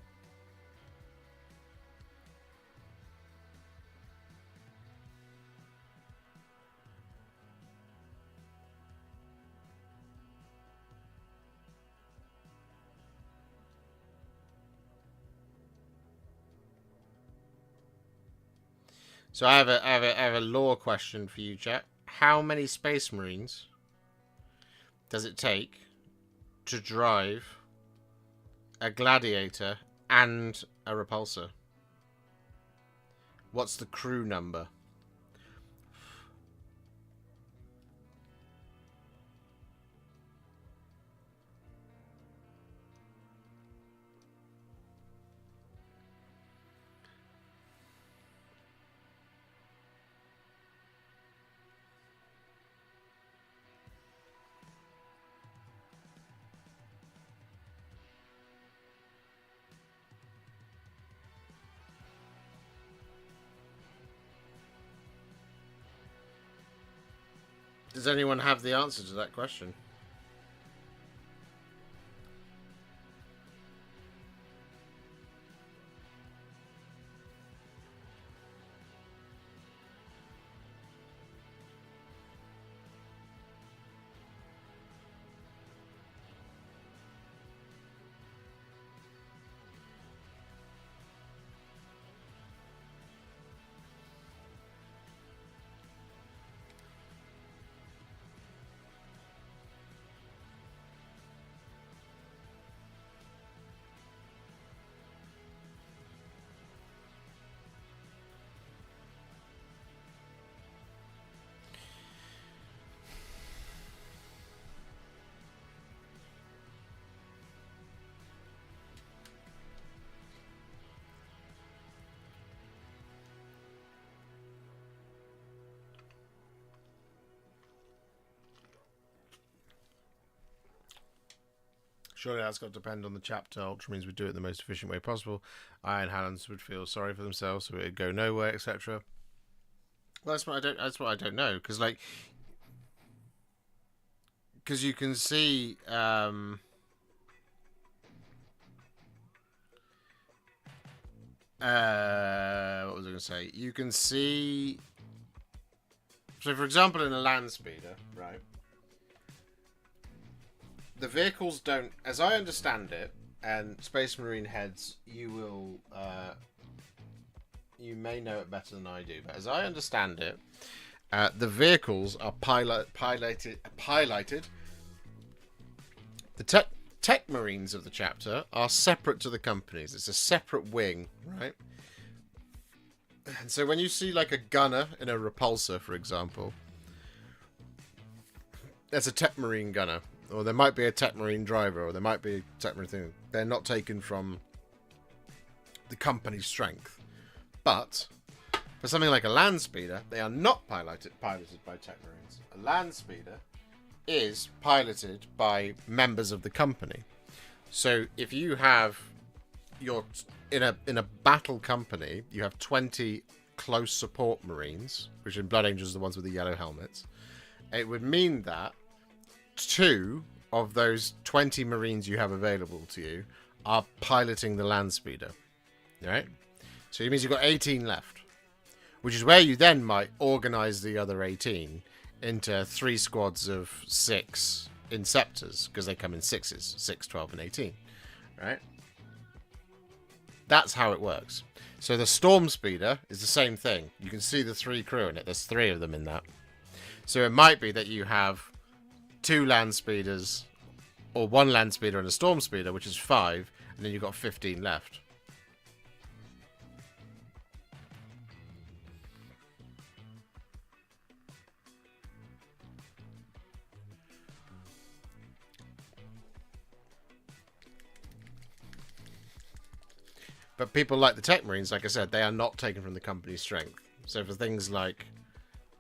So I have a lore question for you, chat. How many Space Marines does it take to drive a Gladiator and a Repulsor? What's the crew number? Does anyone have the answer to that question? Surely that's got to depend on the chapter. Ultramarines would do it the most efficient way possible. Iron Helens would feel sorry for themselves, so it'd go nowhere, etc. Well, that's what I don't know, because you can see. What was I going to say? You can see So, for example, in a land speeder, right, the vehicles don't, as I understand it, and Space Marine heads, you will, you may know it better than I do, but as I understand it, the vehicles are piloted. The tech Marines of the chapter are separate to the companies. It's a separate wing, right? And so when you see like a gunner in a repulsor, for example, there's a tech Marine gunner. Or there might be a tech Marine driver, or there might be a tech Marine thing. They're not taken from the company's strength. But for something like a land speeder, they are not piloted by tech Marines. A land speeder is piloted by members of the company. So if you have your in a battle company, you have 20 close support Marines, which in Blood Angels are the ones with the yellow helmets. It would mean that 2 of those 20 Marines you have available to you are piloting the land speeder. Right? So it means you've got 18 left, which is where you then might organize the other 18 into 3 squads of 6 Inceptors, because they come in 6s, 6, 12, and 18. Right? That's how it works. So the Storm Speeder is the same thing. You can see the 3 crew in it. There's 3 of them in that. So it might be that you have 2 land speeders, or 1 land speeder and a Storm Speeder, which is 5, and then you've got 15 left. But people like the Tech Marines, like I said, they are not taken from the company's strength. So for things like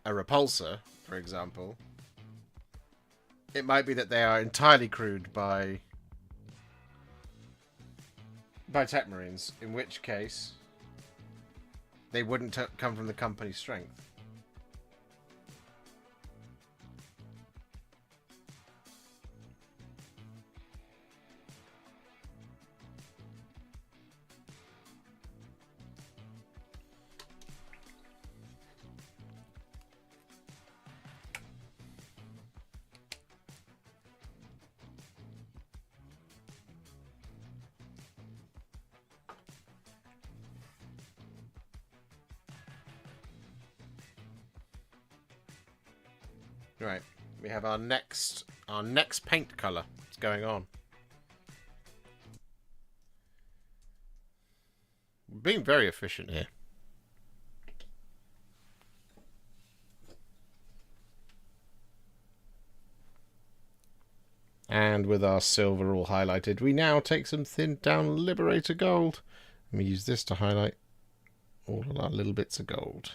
a repulsor, for example, it might be that they are entirely crewed by Tech Marines, in which case they wouldn't come from the company's strength. Right, we have our next paint color. What's going on? We're being very efficient here. And with our silver all highlighted, we now take some thinned down Liberator gold. And we use this to highlight all of our little bits of gold.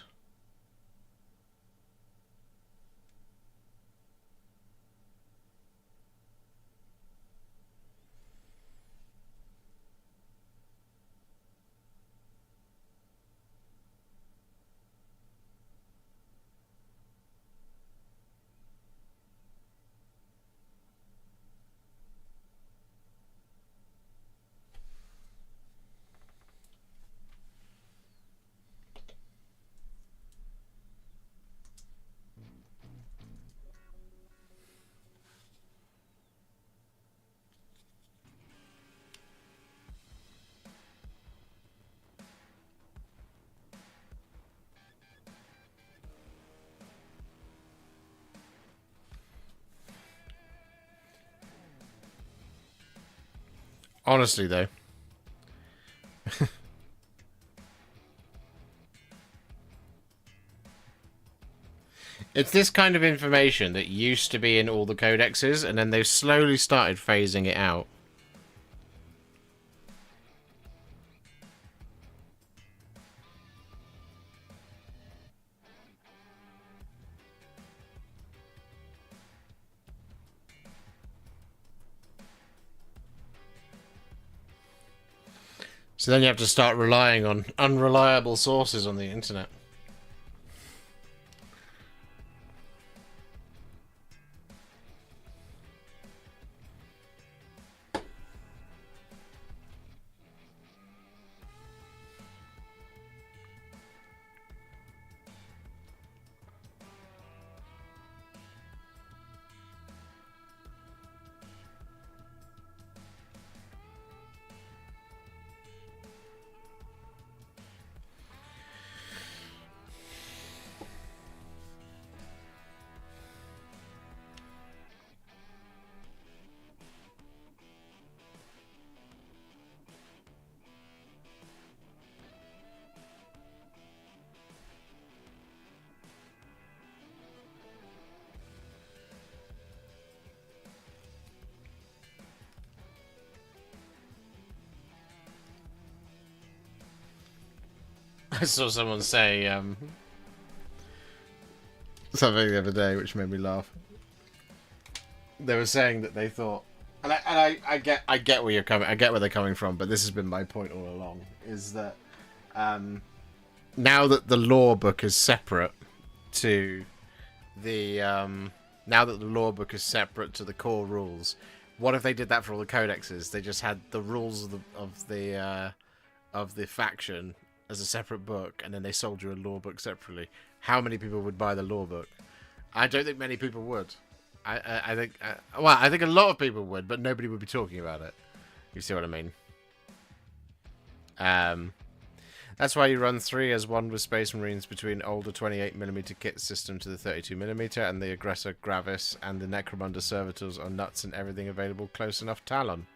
Honestly, though, it's this kind of information that used to be in all the codexes, and then they've slowly started phasing it out. So then you have to start relying on unreliable sources on the internet. I saw someone say something the other day which made me laugh. They were saying that they thought, and I get where you're coming, I get where they're coming from, but this has been my point all along, is that now that the law book is separate to the core rules, what if they did that for all the codexes? They just had the rules of the faction as a separate book, and then they sold you a law book separately. How many people would buy the law book? I don't think many people would. I think I think a lot of people would, but nobody would be talking about it. You see what I mean? That's why you run 3 as 1 with Space Marines between older 28mm kit system to the 32mm, and the Aggressor Gravis and the Necromunda Servitors are nuts and everything available close enough Talon.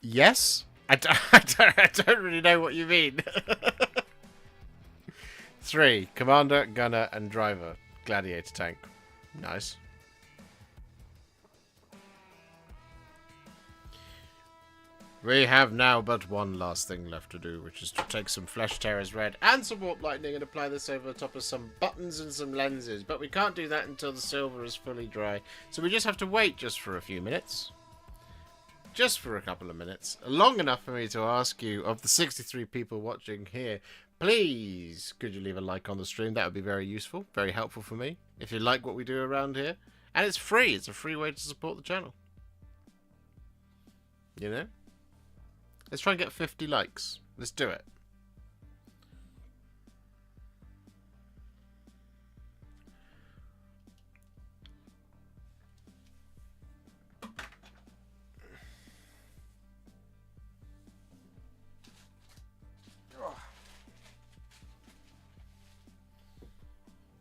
Yes? I don't really know what you mean. 3. Commander, Gunner, and Driver. Gladiator tank. Nice. We have now but one last thing left to do, which is to take some Flesh Tearers Red and some Warp Lightning and apply this over the top of some buttons and some lenses. But we can't do that until the silver is fully dry. So we just have to wait just for a few minutes. Just for a couple of minutes. Long enough for me to ask you, of the 63 people watching here, please, could you leave a like on the stream? That would be very useful, very helpful for me, if you like what we do around here. And it's free. It's a free way to support the channel. You know? Let's try and get 50 likes. Let's do it.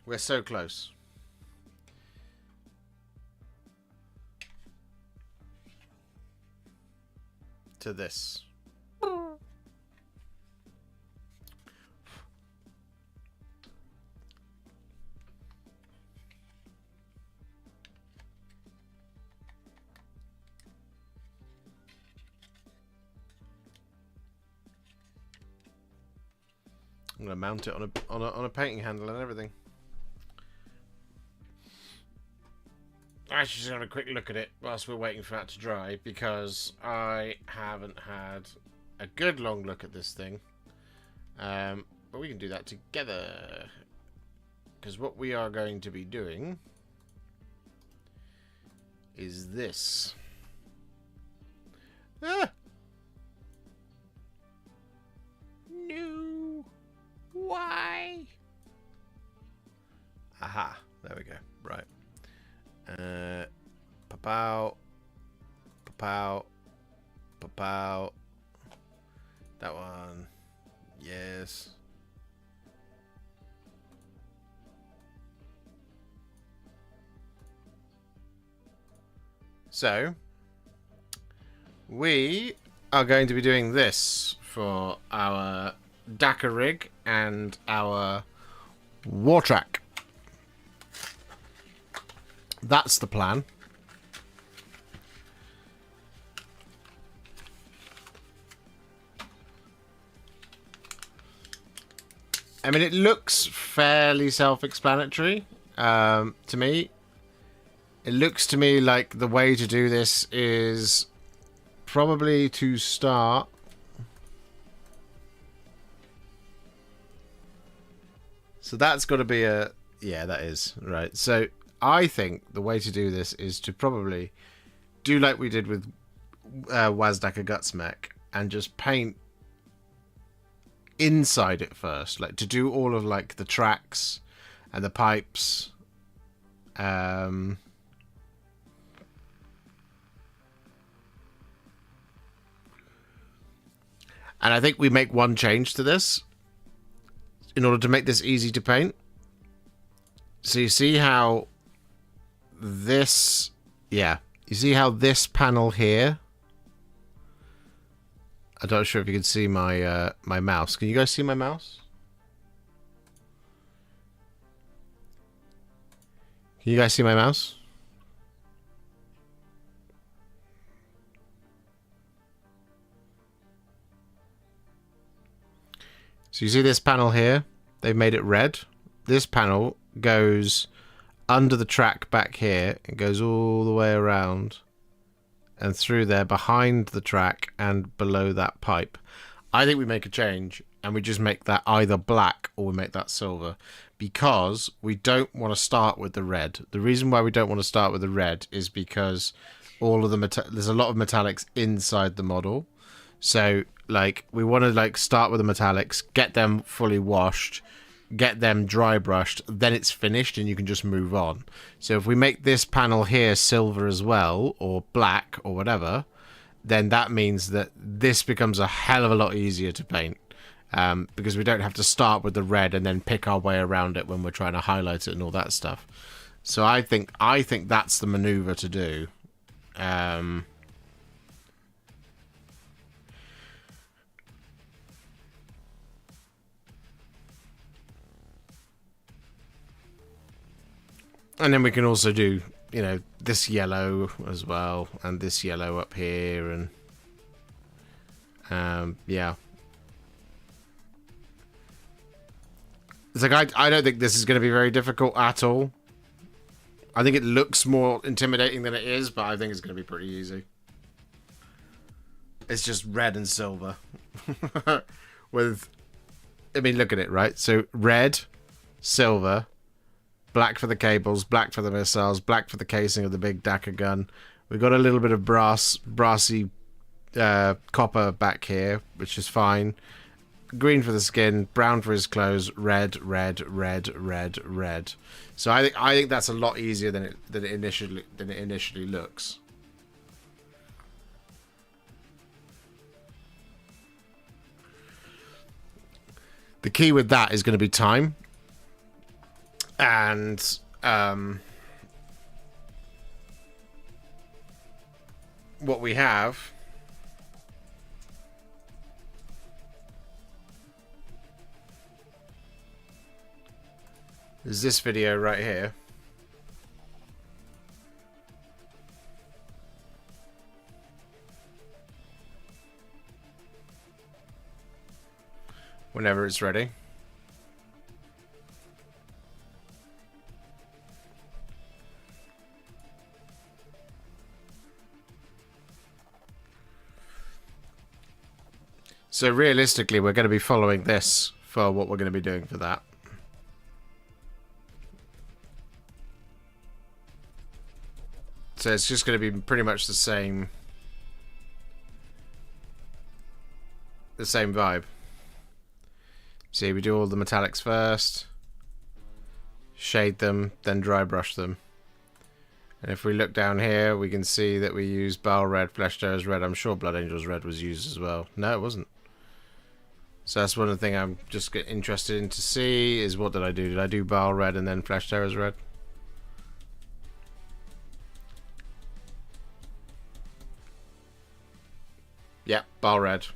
We're so close. To this. I'm gonna mount it on a painting handle and everything. Actually, just have a quick look at it whilst we're waiting for that to dry, because I haven't had a good long look at this thing. But we can do that together, because what we are going to be doing is this. Ah! No. Why? Aha. There we go. Right. Pow. Pow. Pow. That one. Yes. So, we are going to be doing this for our Dakar rig and our Wartrakk. That's the plan. I mean, it looks fairly self-explanatory to me. It looks to me like the way to do this is probably to start so that's got to be a... Yeah, that is. Right. So I think the way to do this is to probably do like we did with Warhipster Gutsmech and just paint inside it first, like to do all of like the tracks and the pipes. And I think we make one change to this in order to make this easy to paint. So you see how this, yeah, you see how this panel here, I'm not sure if you can see my my mouse. Can you guys see my mouse? Can you guys see my mouse? So you see this panel here? They've made it red. This panel goes under the track back here. It goes all the way around and through there behind the track and below that pipe. I think we make a change and we just make that either black or we make that silver, because we don't want to start with the red. The reason why we don't want to start with the red is because all of the there's a lot of metallics inside the model. So like we want to like start with the metallics, get them fully washed, get them dry brushed, then it's finished and you can just move on. So if we make this panel here silver as well, or black or whatever, then that means that this becomes a hell of a lot easier to paint, because we don't have to start with the red and then pick our way around it when we're trying to highlight it and all that stuff. So I think that's the maneuver to do. And then we can also do, you know, this yellow as well, and this yellow up here, and yeah. It's like I don't think this is going to be very difficult at all. I think it looks more intimidating than it is, but I think it's going to be pretty easy. It's just red and silver. With, I mean, look at it, right? So red, silver, black for the cables, black for the missiles, black for the casing of the big Dakar gun. We've got a little bit of brassy copper back here, which is fine. Green for the skin, brown for his clothes, red, red, red, red, red. So I think that's a lot easier than it initially looks. The key with that is going to be time. And what we have is this video right here. Whenever it's ready. So realistically, we're going to be following this for what we're going to be doing for that. So it's just going to be pretty much the same vibe. See, we do all the metallics first, shade them, then dry brush them. And if we look down here, we can see that we use Bile Red, Flesh Tearers Red. I'm sure Blood Angels Red was used as well. No, it wasn't. So that's one of the things I'm just interested in to see is what did I do? Did I do Bile Red and then Flesh Tearers Red? Yep, Bile Red.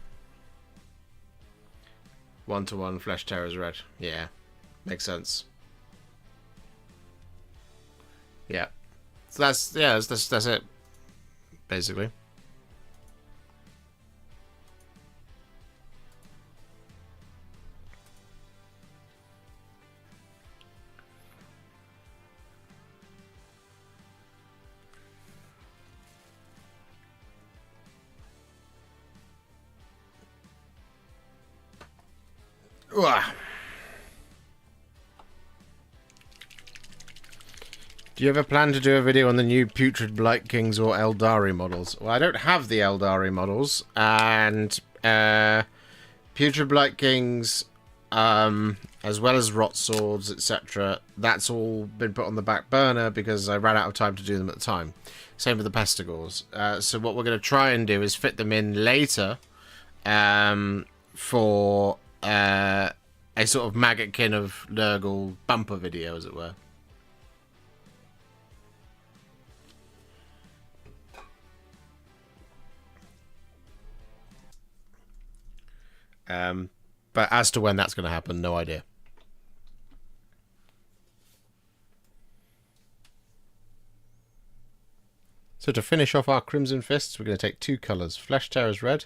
1-to-1 Flesh Tearers Red. Yeah, makes sense. Yeah. So that's it, basically. Do you ever plan to do a video on the new Putrid Blight Kings or Eldari models? Well, I don't have the Eldari models, and Putrid Blight Kings, as well as Rot Swords, etc., that's all been put on the back burner because I ran out of time to do them at the time. Same with the Pestigors. So what we're going to try and do is fit them in later for a sort of Maggotkin of Nurgle bumper video, as it were. But as to when that's going to happen, no idea. So to finish off our Crimson Fists, we're going to take two colours, Flesh Tearers Red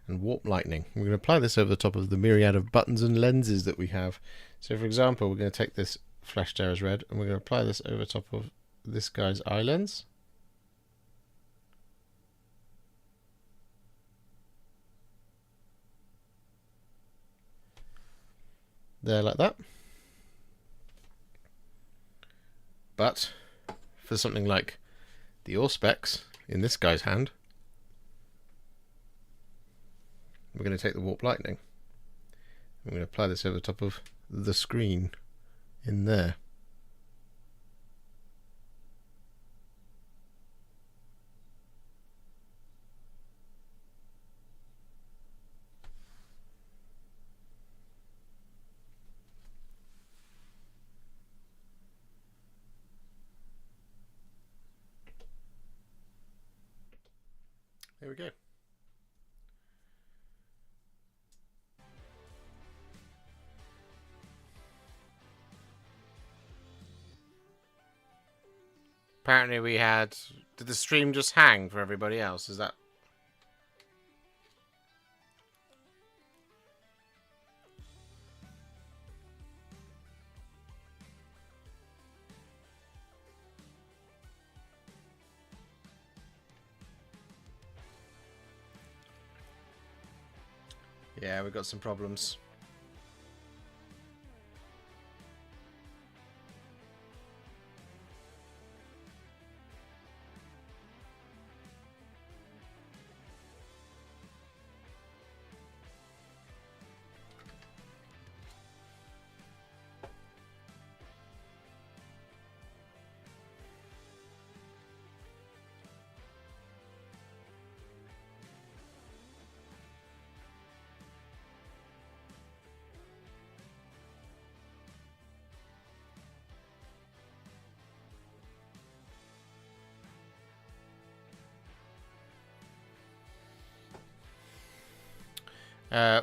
and warp lightning. We're going to apply this over the top of the myriad of buttons and lenses that we have. So for example, we're going to take this fleshed out as red and we're going to apply this over top of this guy's eye lens. There, like that. But for something like the Auspex in this guy's hand, we're going to take the warp lightning. I'm going to apply this over the top of the screen in there. There we go. Apparently we had... Did the stream just hang for everybody else? Is that... Yeah, we've got some problems.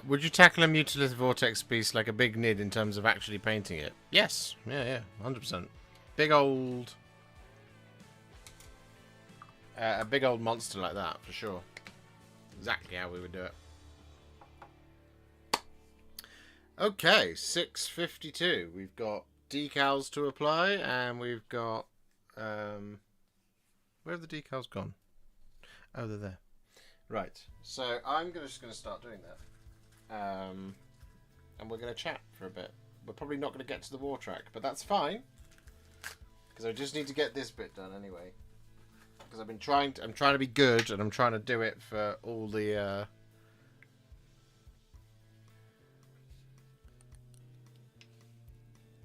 Would you tackle a Mutalith Vortex piece like a big nid in terms of actually painting it? Yes. Yeah, 100%. Big old... a big old monster like that, for sure. Exactly how we would do it. Okay, 6:52. We've got decals to apply, and we've got... where have the decals gone? Oh, they're there. Right, so I'm just going to start doing that. And we're going to chat for a bit. We're probably not going to get to the Wartrakk, but that's fine. Because I just need to get this bit done anyway. Because I'm trying to be good, and I'm trying to do it for all the...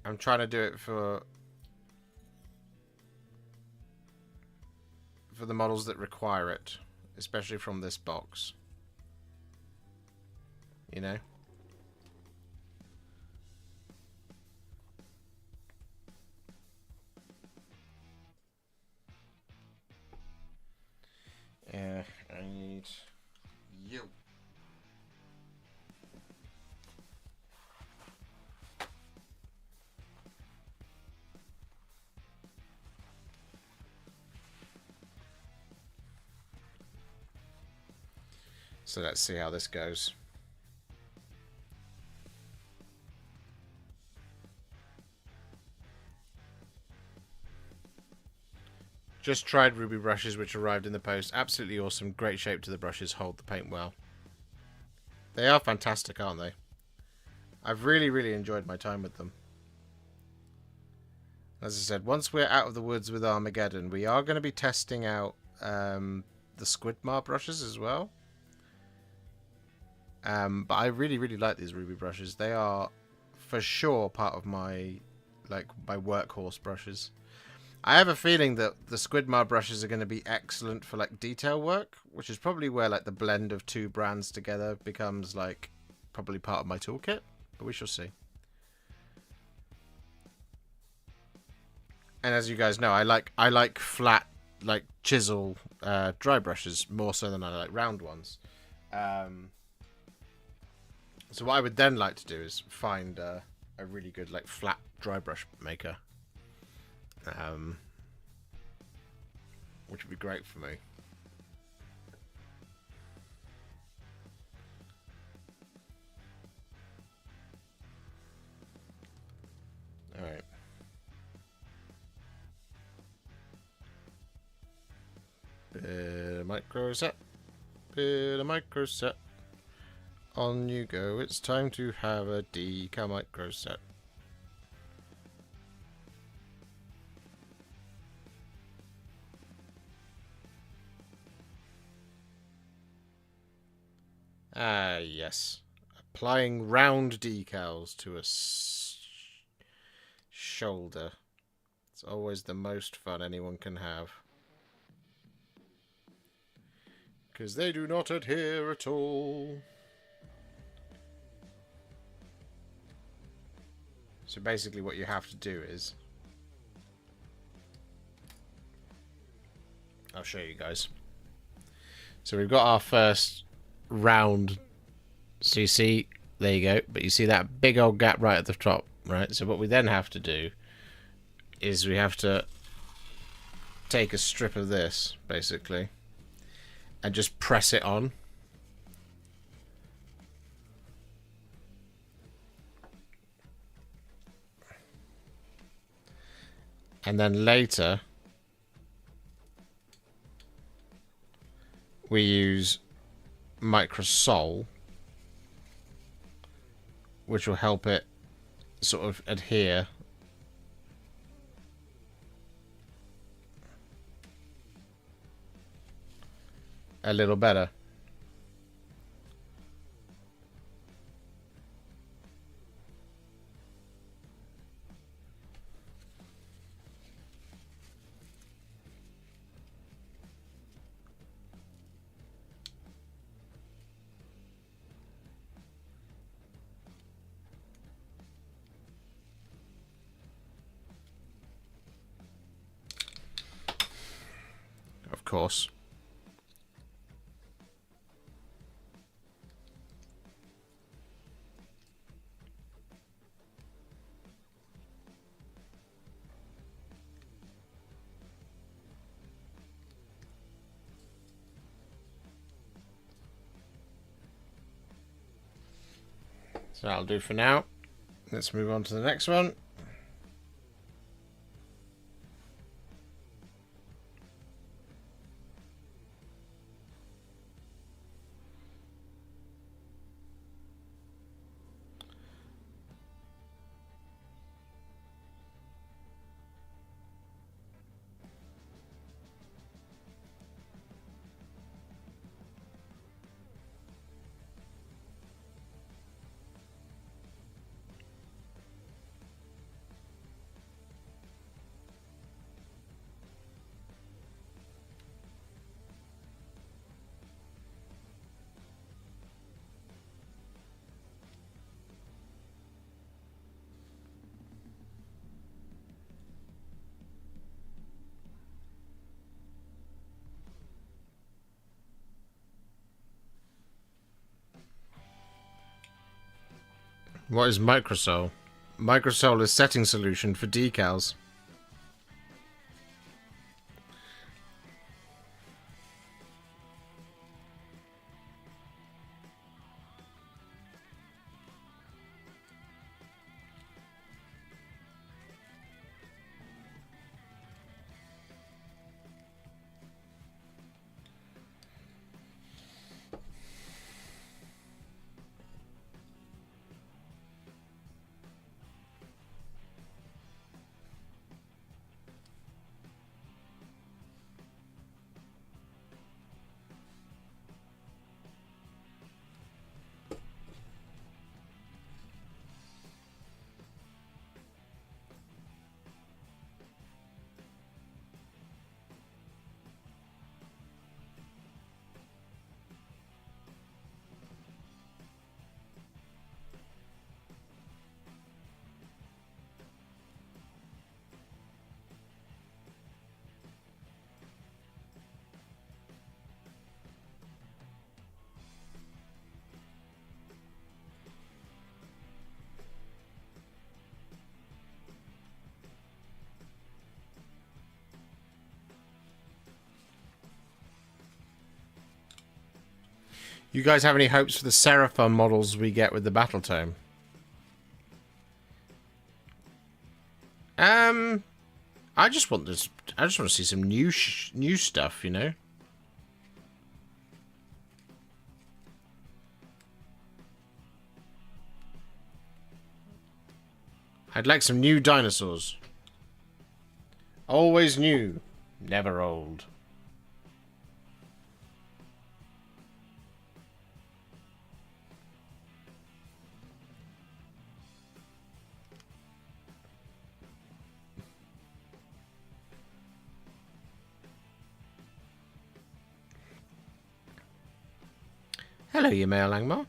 I'm trying to do it for the models that require it. Especially from this box. You know? Yeah, I need you. So let's see how this goes. Just tried ruby brushes which arrived in the post. Absolutely awesome. Great shape to the brushes. Hold the paint well. They are fantastic, aren't they? I've really enjoyed my time with them. As I said, once we're out of the woods with Armageddon, we are going to be testing out the Squidmar brushes as well. But I really like these ruby brushes. They are for sure part of my workhorse brushes. I have a feeling that the Squidmar brushes are going to be excellent for like detail work, which is probably where like the blend of two brands together becomes like probably part of my toolkit, but we shall see. And as you guys know, I like flat, like chisel dry brushes more so than I like round ones. So what I would then like to do is find a really good like flat dry brush maker, which would be great for me. Bit of micro set. Bit of micro set. On you go. It's time to have a decal micro set. Ah, yes. Applying round decals to a shoulder. It's always the most fun anyone can have. Because they do not adhere at all. So basically what you have to do is... I'll show you guys. So we've got our first round. So you see, there you go. But you see that big old gap right at the top, right? So what we then have to do is we have to take a strip of this, basically, and just press it on. And then later we use Microsol, which will help it sort of adhere. A little better. Of course. So that'll do for now. Let's move on to the next one. What is Microsol? Microsol is setting solution for decals. You guys have any hopes for the Seraphon models we get with the Battle Tome? I just want this. I just want to see some new stuff, you know. I'd like some new dinosaurs. Always new, never old. Hello, you male Langmar.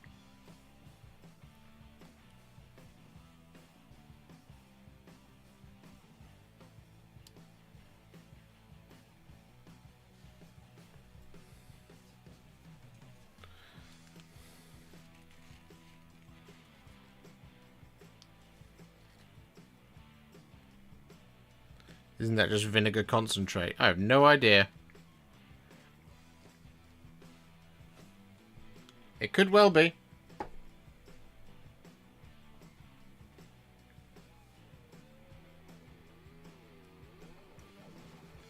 Isn't that just vinegar concentrate? I have no idea. It could well be.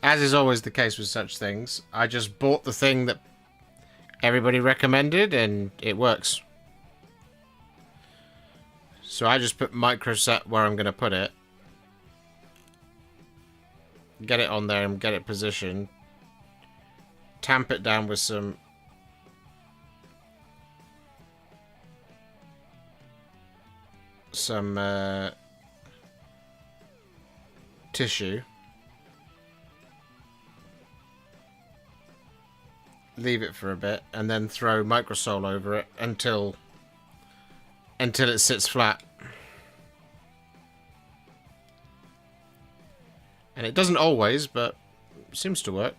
As is always the case with such things, I just bought the thing that everybody recommended and it works. So I just put microset where I'm going to put it. Get it on there and get it positioned. Tamp it down with some tissue. Leave it for a bit and then throw microsol over it until it sits flat. And it doesn't always, but it seems to work.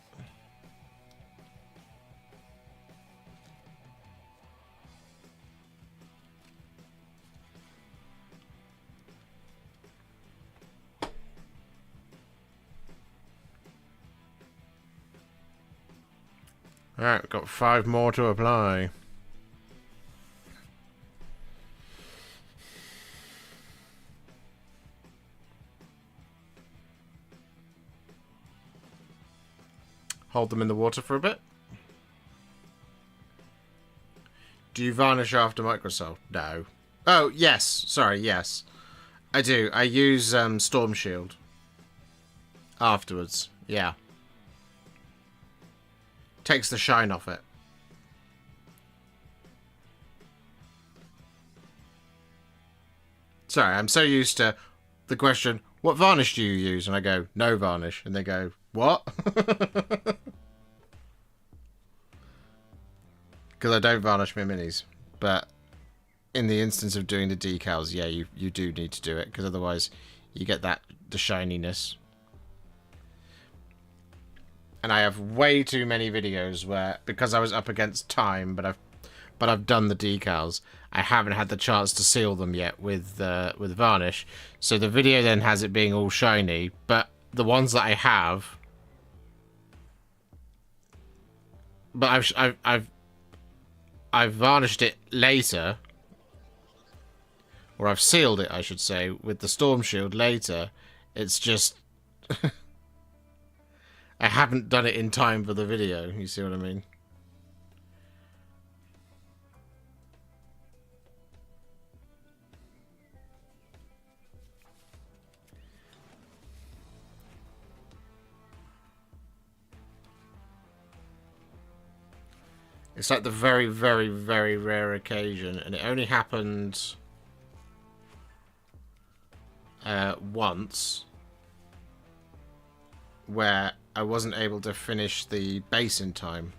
Alright, we've got 5 more to apply. Hold them in the water for a bit. Do you varnish after microsol? No. Oh, yes. Sorry, yes. I do. I use Storm Shield. Afterwards. Yeah. Takes the shine off it. Sorry, I'm so used to the question, what varnish do you use? And I go, no varnish. And they go, what? Because I don't varnish my minis. But in the instance of doing the decals, yeah, you do need to do it. Because otherwise you get the shininess. And I have way too many videos where, because I was up against time, but I've done the decals, I haven't had the chance to seal them yet with varnish. So the video then has it being all shiny, but the ones that I have, but I've varnished it later, or I've sealed it, I should say, with the Storm Shield later. It's just I haven't done it in time for the video, you see what I mean? It's like the very, very, very rare occasion, and it only happened once, where I wasn't able to finish the base in time.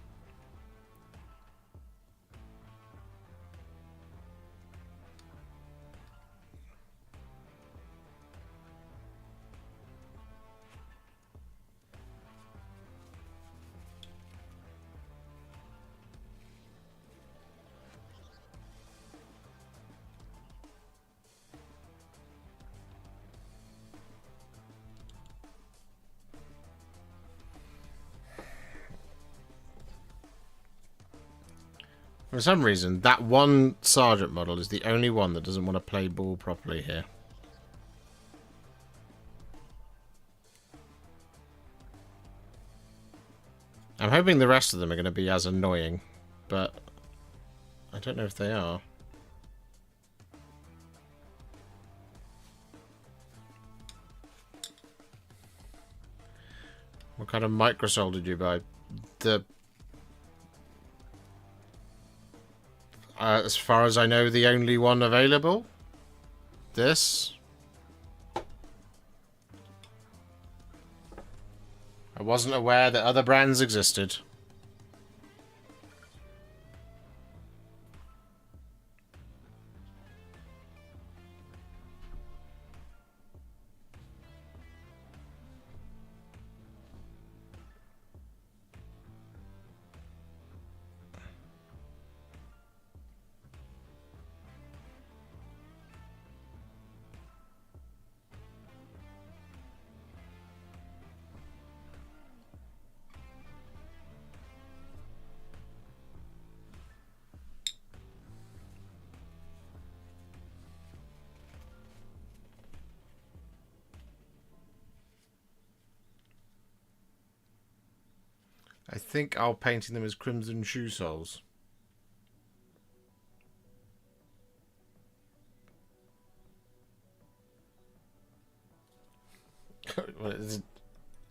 For some reason, that one Sergeant model is the only one that doesn't want to play ball properly here. I'm hoping the rest of them are going to be as annoying, but I don't know if they are. What kind of microsol did you buy? The... as far as I know, the only one available. This. I wasn't aware that other brands existed. I think I'll painting them as crimson shoe soles.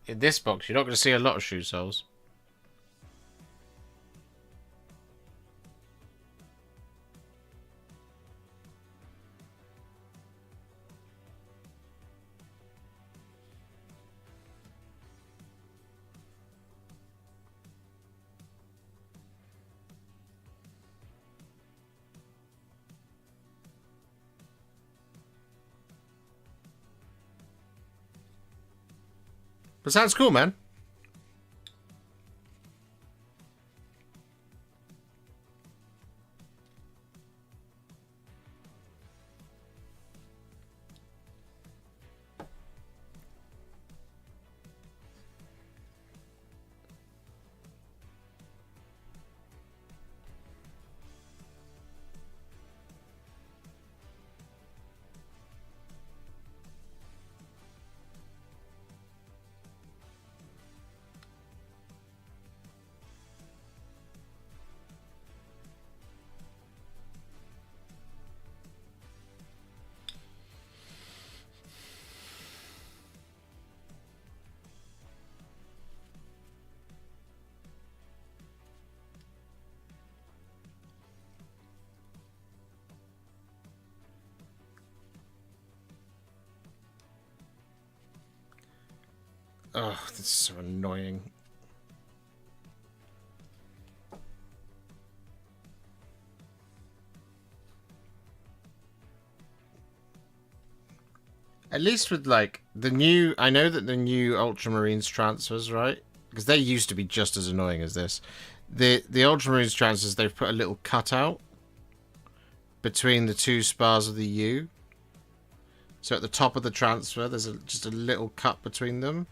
In this box, you're not going to see a lot of shoe soles. But sounds cool, man. Oh, this is so annoying. At least with, like, the new... I know that the new Ultramarines transfers, right? Because they used to be just as annoying as this. The Ultramarines transfers, they've put a little cutout between the two spars of the U. So at the top of the transfer, there's just a little cut between them,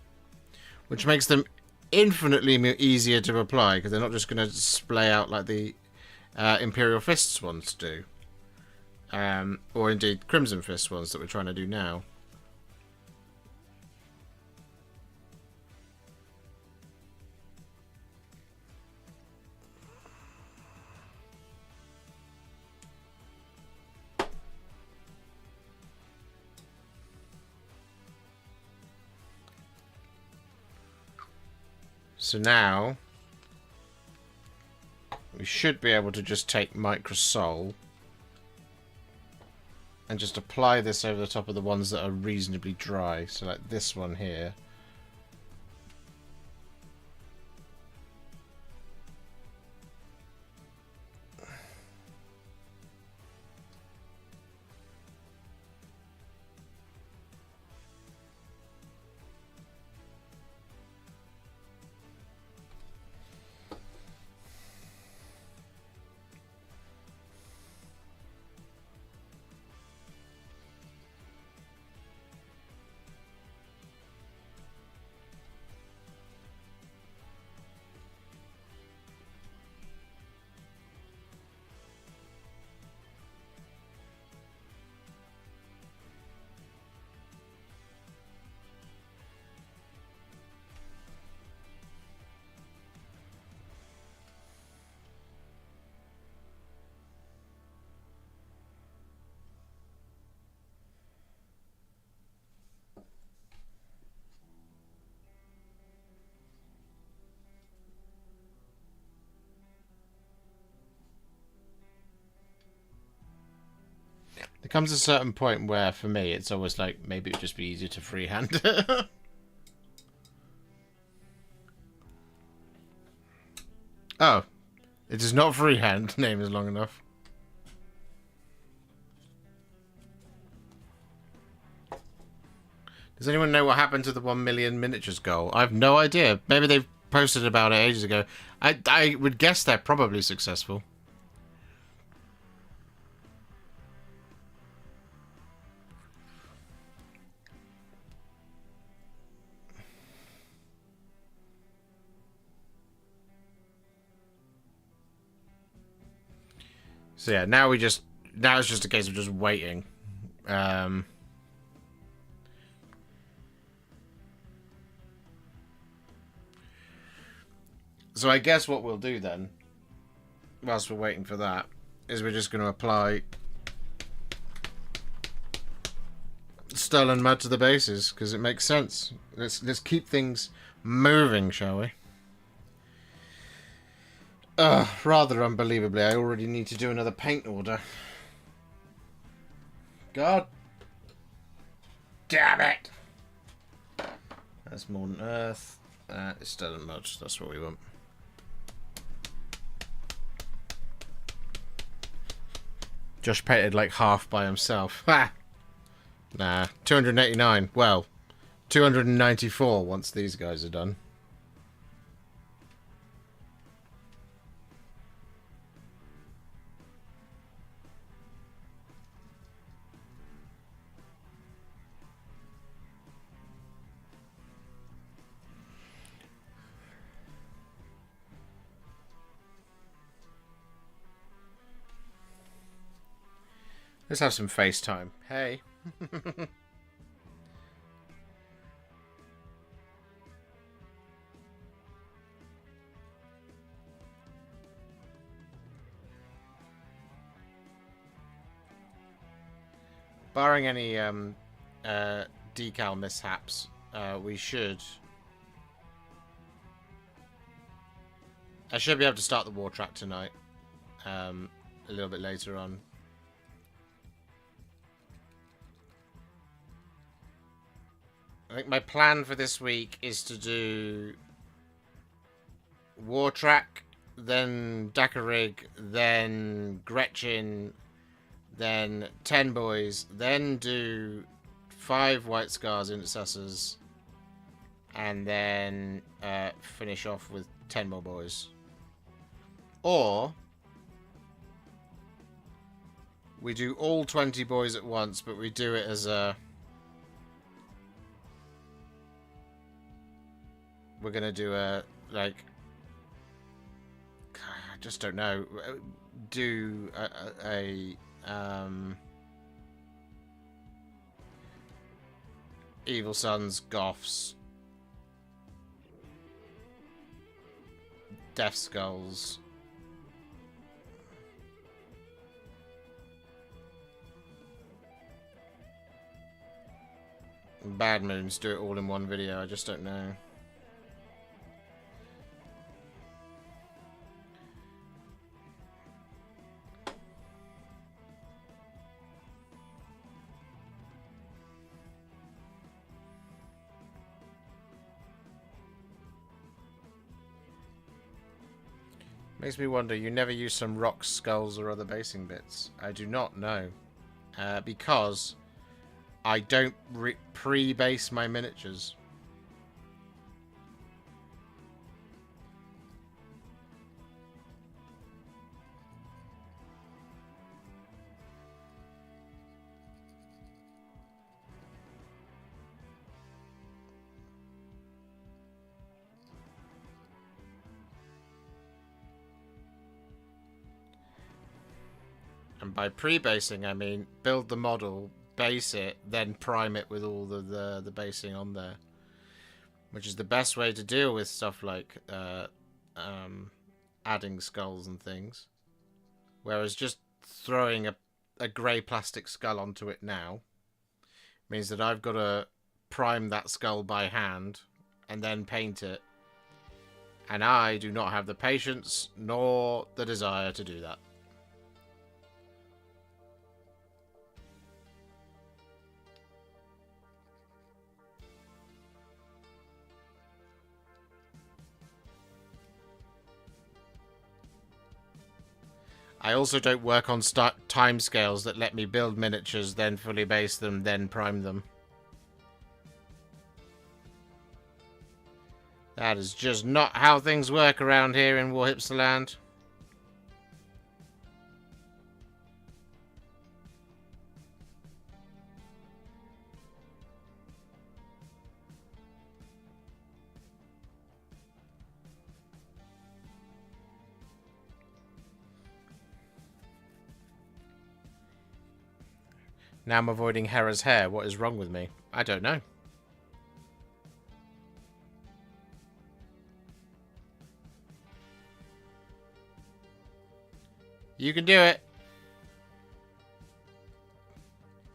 which makes them infinitely easier to apply, because they're not just going to splay out like the Imperial Fists ones do. Or indeed Crimson Fists ones that we're trying to do now. So now, we should be able to just take Microsol and just apply this over the top of the ones that are reasonably dry. So like this one here. Comes a certain point where, for me, it's always like, maybe it would just be easier to freehand it. Oh. It is not freehand. Name is long enough. Does anyone know what happened to the 1 million miniatures goal? I have no idea. Maybe they've posted about it ages ago. I would guess they're probably successful. So yeah, now it's just a case of just waiting. So I guess what we'll do then, whilst we're waiting for that, is we're just going to apply stolen mud to the bases, because it makes sense. Let's keep things moving, shall we? Rather unbelievably, I already need to do another paint order. God damn it! That's Modern Earth. It's stolen mud. That's what we want. Josh painted like half by himself. Ha! Nah, 289. Well, 294 once these guys are done. Let's have some FaceTime. Hey. Barring any decal mishaps, we should... I should be able to start the Wartrakk tonight. A little bit later on. I think my plan for this week is to do Wartrakk, then Dakarig, then Gretchen, then 10 boys, then do 5 White Scars Intercessors, and then finish off with 10 more boys. Or we do all 20 boys at once, but we do it as a... We're going to do a, like... I just don't know. Do a Evil Sons, Goths, Death Skulls, Bad Moons, do it all in one video. I just don't know. Makes me wonder, you never use some rocks, skulls, or other basing bits. I do not know. Because I don't pre-base my miniatures. And by pre-basing, I mean build the model, base it, then prime it with all the basing on there. Which is the best way to deal with stuff like adding skulls and things. Whereas just throwing a grey plastic skull onto it now means that I've got to prime that skull by hand and then paint it. And I do not have the patience nor the desire to do that. I also don't work on timescales that let me build miniatures, then fully base them, then prime them. That is just not how things work around here in Warhipster land. Now I'm avoiding Hera's hair. What is wrong with me? I don't know. You can do it.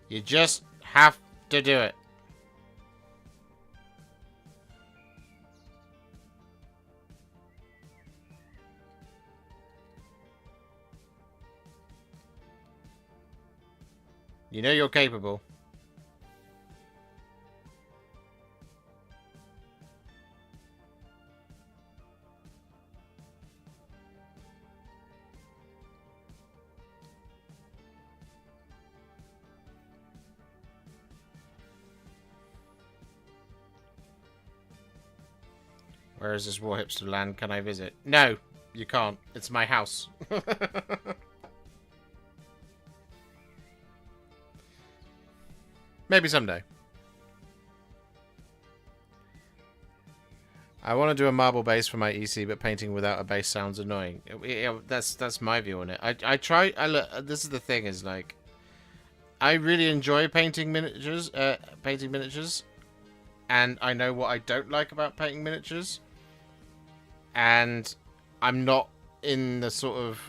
You just have to do it. You know you're capable. Where is this Warhipster land? Can I visit? No, you can't. It's my house. Maybe someday. I want to do a marble base for my EC, but painting without a base sounds annoying. That's my view on it. I try. This is the thing. Is like, I really enjoy painting miniatures. And I know what I don't like about painting miniatures. And I'm not in the sort of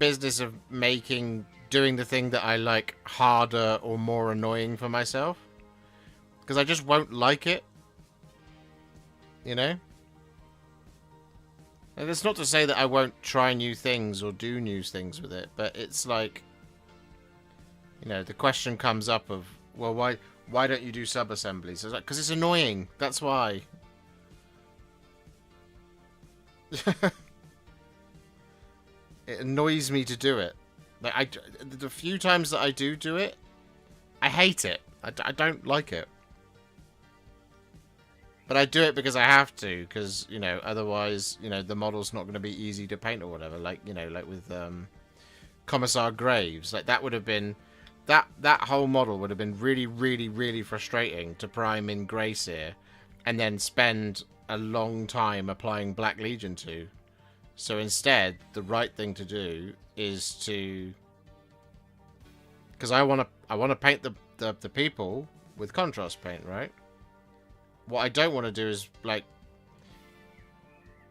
business of doing the thing that I like harder or more annoying for myself. Because I just won't like it. You know? And it's not to say that I won't try new things or do new things with it, but it's like, you know, the question comes up of, well, why don't you do sub-assemblies? It's like, because it's annoying. That's why. It annoys me to do it. Like the few times that I do it, I hate it. I don't like it. But I do it because I have to, because, you know, otherwise, you know, the model's not going to be easy to paint or whatever. Like, you know, like with Commissar Graves, like that would have been that whole model would have been really, really, really frustrating to prime in Greyseer, and then spend a long time applying Black Legion to. So instead, the right thing to do is to, because I want to paint the people with contrast paint, right? What I don't want to do is like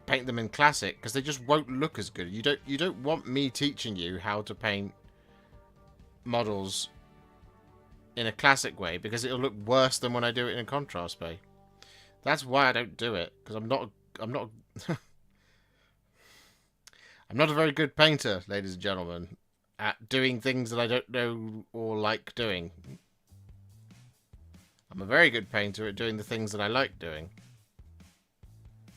paint them in classic, because they just won't look as good. You don't want me teaching you how to paint models in a classic way, because it'll look worse than when I do it in a contrast way. That's why I don't do it, because I'm not I'm not a very good painter, ladies and gentlemen, at doing things that I don't know or like doing. I'm a very good painter at doing the things that I like doing.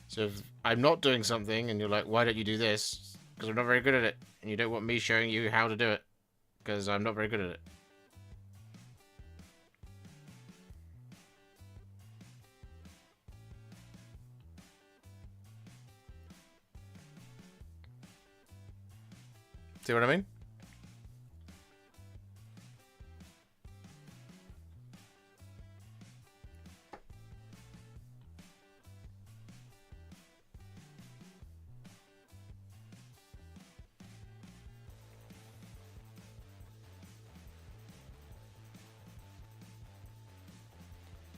So if I'm not doing something and you're like, why don't you do this? Because I'm not very good at it. And you don't want me showing you how to do it, because I'm not very good at it. See what I mean?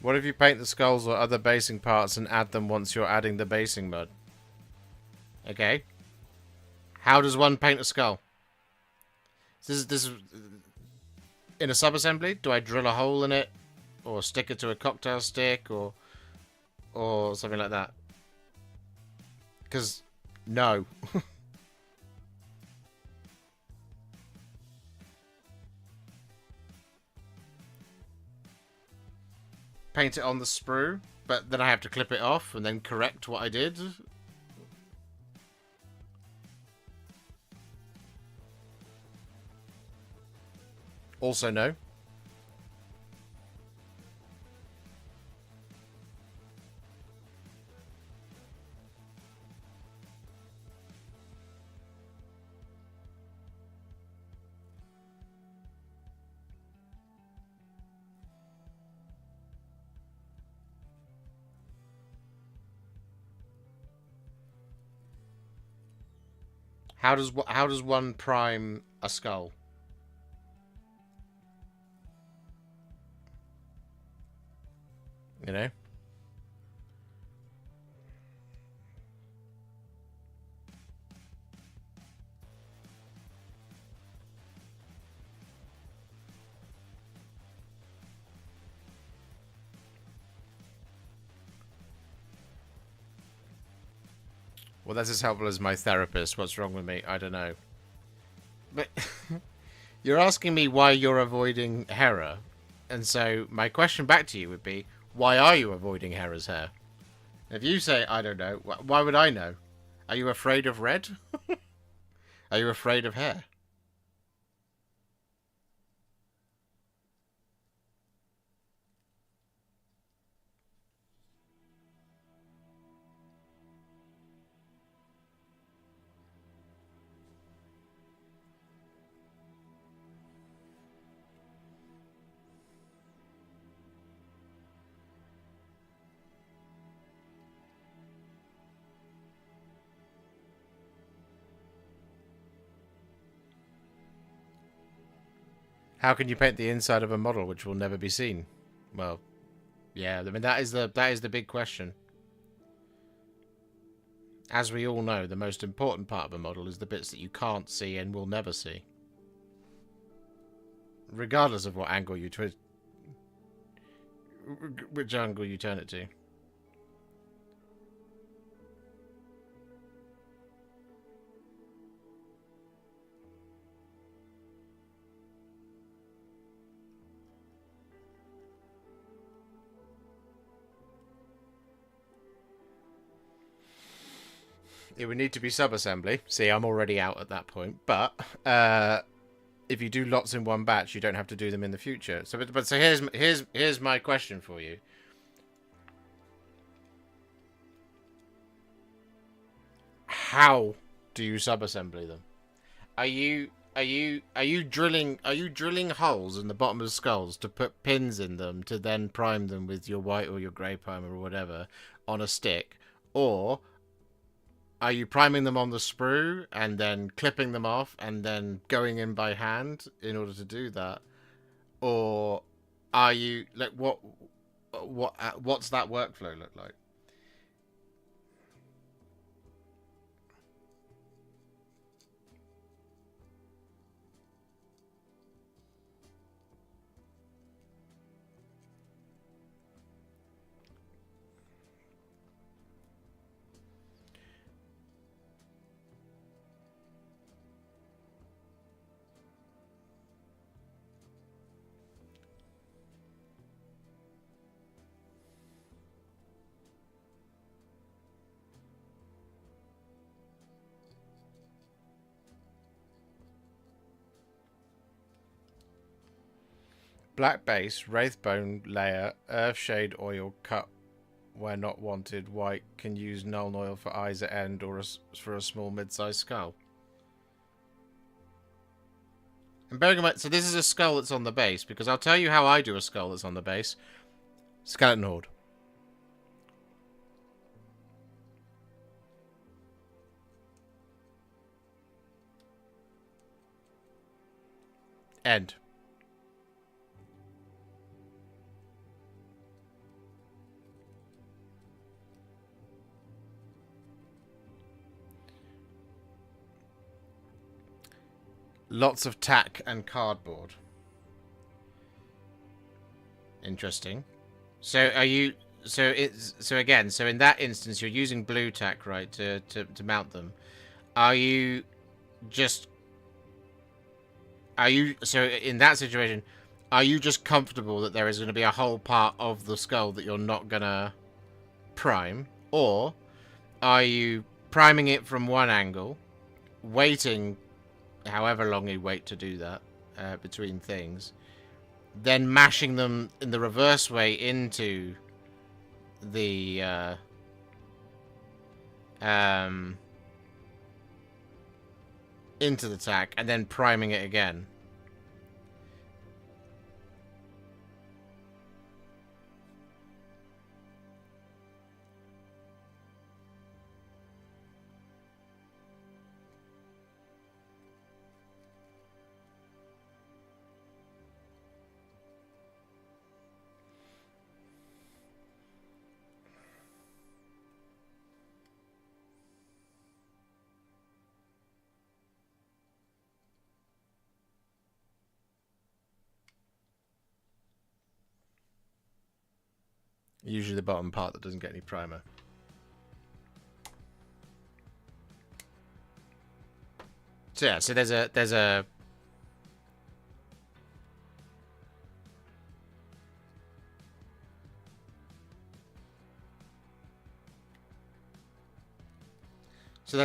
What if you paint the skulls or other basing parts and add them once you're adding the basing mud? Okay. How does one paint a skull? This is in a sub-assembly? Do I drill a hole in it? Or stick it to a cocktail stick? Or something like that? Because, no. Paint it on the sprue, but then I have to clip it off and then correct what I did. Also no. How does one prime a skull? You know? Well, that's as helpful as my therapist. What's wrong with me? I don't know. But you're asking me why you're avoiding Hera. And so my question back to you would be, why are you avoiding Hera's hair? If you say, I don't know, why would I know? Are you afraid of red? Are you afraid of hair? How can you paint the inside of a model which will never be seen? Well, yeah, I mean that is the big question. As we all know, the most important part of a model is the bits that you can't see and will never see. Regardless of what angle you twist, which angle you turn it to. It would need to be sub-assembly. See, I'm already out at that point. But if you do lots in one batch, you don't have to do them in the future. So, so here's my question for you. How do you sub-assembly them? Are you drilling holes in the bottom of the skulls to put pins in them to then prime them with your white or your grey primer or whatever on a stick, or are you priming them on the sprue and then clipping them off and then going in by hand in order to do that? Or are you like what's that workflow look like? Black base, wraithbone layer, earthshade oil cut where not wanted. White can use Nuln oil for eyes at end or for a small mid-sized skull. And bearing in mind, so this is a skull that's on the base, because I'll tell you how I do a skull that's on the base. Skeleton Horde. End. Lots of tack and cardboard. Interesting. So are you? So again. So in that instance, you're using blue tack, right, to mount them. Are you just? Are you so in that situation? Are you just comfortable that there is going to be a whole part of the skull that you're not gonna prime, or are you priming it from one angle, waiting however long you wait to do that, between things, then mashing them in the reverse way into the tack, and then priming it again. Usually the bottom part that doesn't get any primer. So yeah, so there's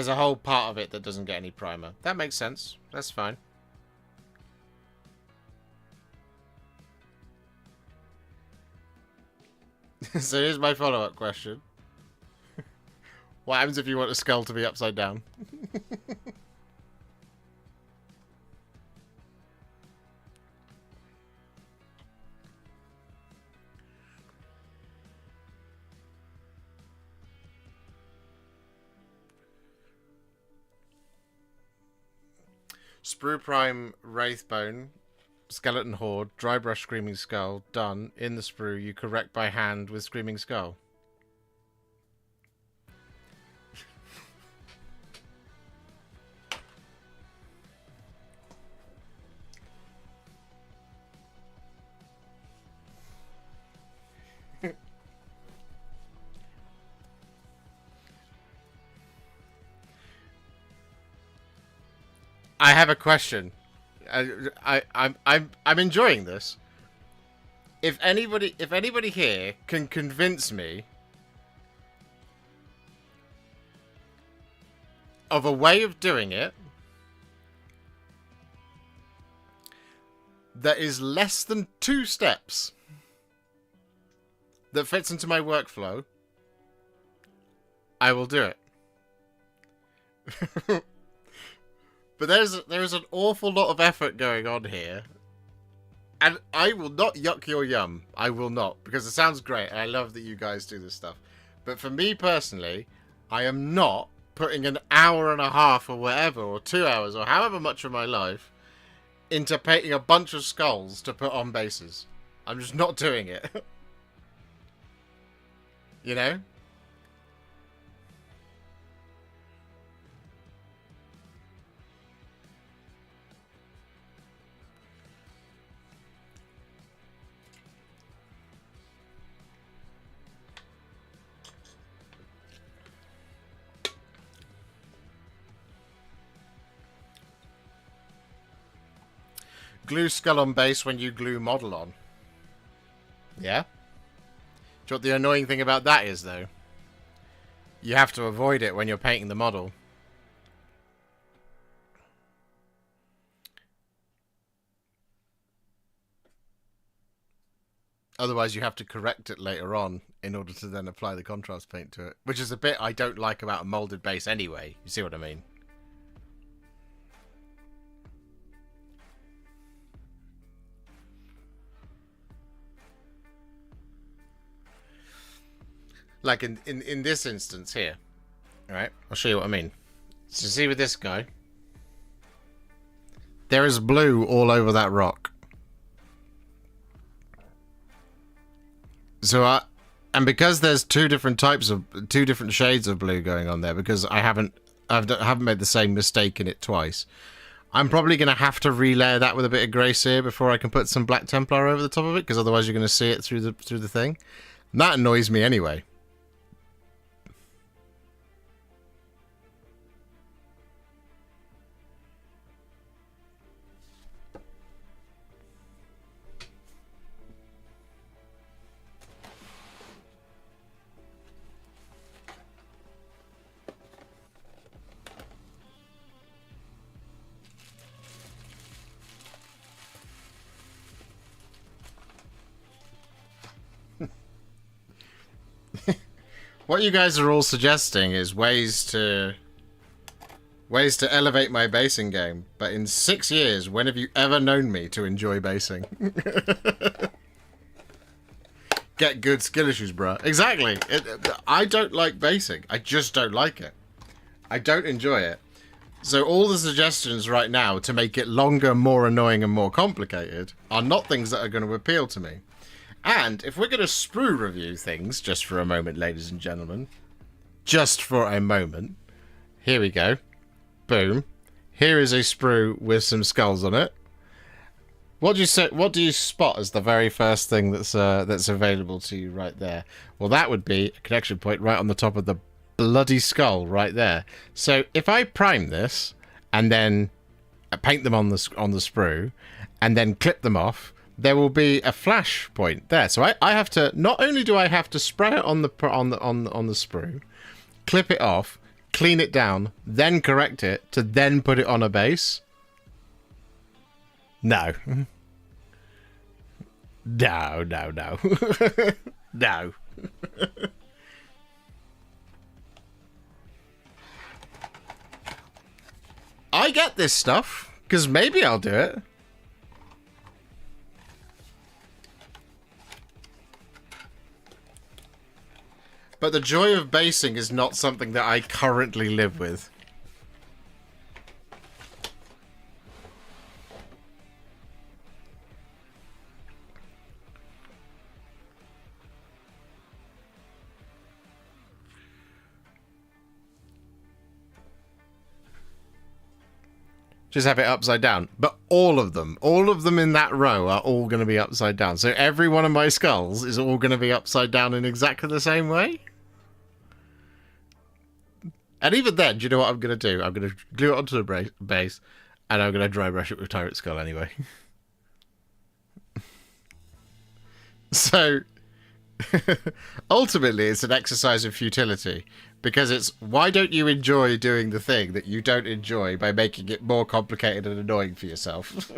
a whole part of it that doesn't get any primer. That makes sense. That's fine. So here's my follow-up question. What happens if you want a skull to be upside down? Sprue Prime Wraithbone, Skeleton Horde, Dry Brush Screaming Skull, done. In the sprue, you correct by hand with Screaming Skull. I have a question. I'm enjoying this. If anybody here can convince me of a way of doing it that is less than 2 steps that fits into my workflow, I will do it. But there is an awful lot of effort going on here. And I will not yuck your yum. I will not. Because it sounds great. And I love that you guys do this stuff. But for me personally, I am not putting an hour and a half or whatever, or 2 hours, or however much of my life, into painting a bunch of skulls to put on bases. I'm just not doing it. You know? Glue skull on base when you glue model on. Yeah? Do you know what the annoying thing about that is, though? You have to avoid it when you're painting the model. Otherwise, you have to correct it later on in order to then apply the contrast paint to it. Which is a bit I don't like about a molded base anyway. You see what I mean? Like in this instance here. Alright, I'll show you what I mean. So see with this guy. There is blue all over that rock. So and because there's two different shades of blue going on there, because I haven't made the same mistake in it twice, I'm probably going to have to relayer that with a bit of grey sear before I can put some black Templar over the top of it, because otherwise you're going to see it through the thing. And that annoys me anyway. What you guys are all suggesting is ways to elevate my basing game. But in 6 years, when have you ever known me to enjoy basing? Get good skill issues, bruh. Exactly. I don't like basing. I just don't like it. I don't enjoy it. So all the suggestions right now to make it longer, more annoying, and more complicated are not things that are going to appeal to me. And if we're going to sprue review things, just for a moment, ladies and gentlemen, just for a moment, here we go. Boom. Here is a sprue with some skulls on it. What do you say? What do you spot as the very first thing that's available to you right there? Well, that would be a connection point right on the top of the bloody skull right there. So if I prime this and then paint them on the sprue and then clip them off, there will be a flash point there. So I have to, not only do I have to spray it on the sprue, clip it off, clean it down, then correct it to then put it on a base. No. No. No. I get this stuff, because maybe I'll do it. But the joy of basing is not something that I currently live with. Just have it upside down. But all of them in that row are all going to be upside down. So every one of my skulls is all going to be upside down in exactly the same way. And even then, do you know what I'm going to do? I'm going to glue it onto the base, and I'm going to dry brush it with Tyrant Skull anyway. So, ultimately, it's an exercise of futility. Because it's, why don't you enjoy doing the thing that you don't enjoy by making it more complicated and annoying for yourself?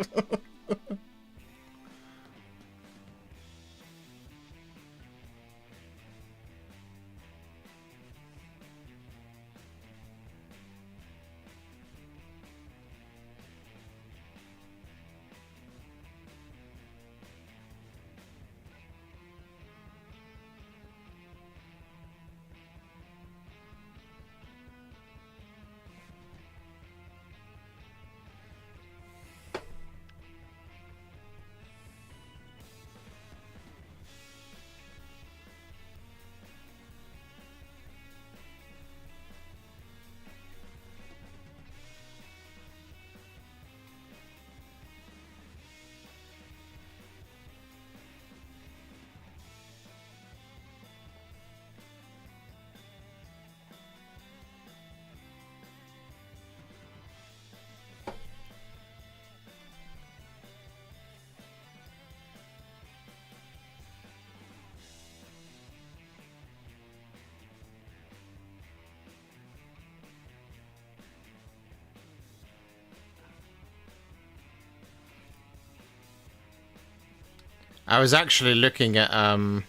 I was actually looking at, on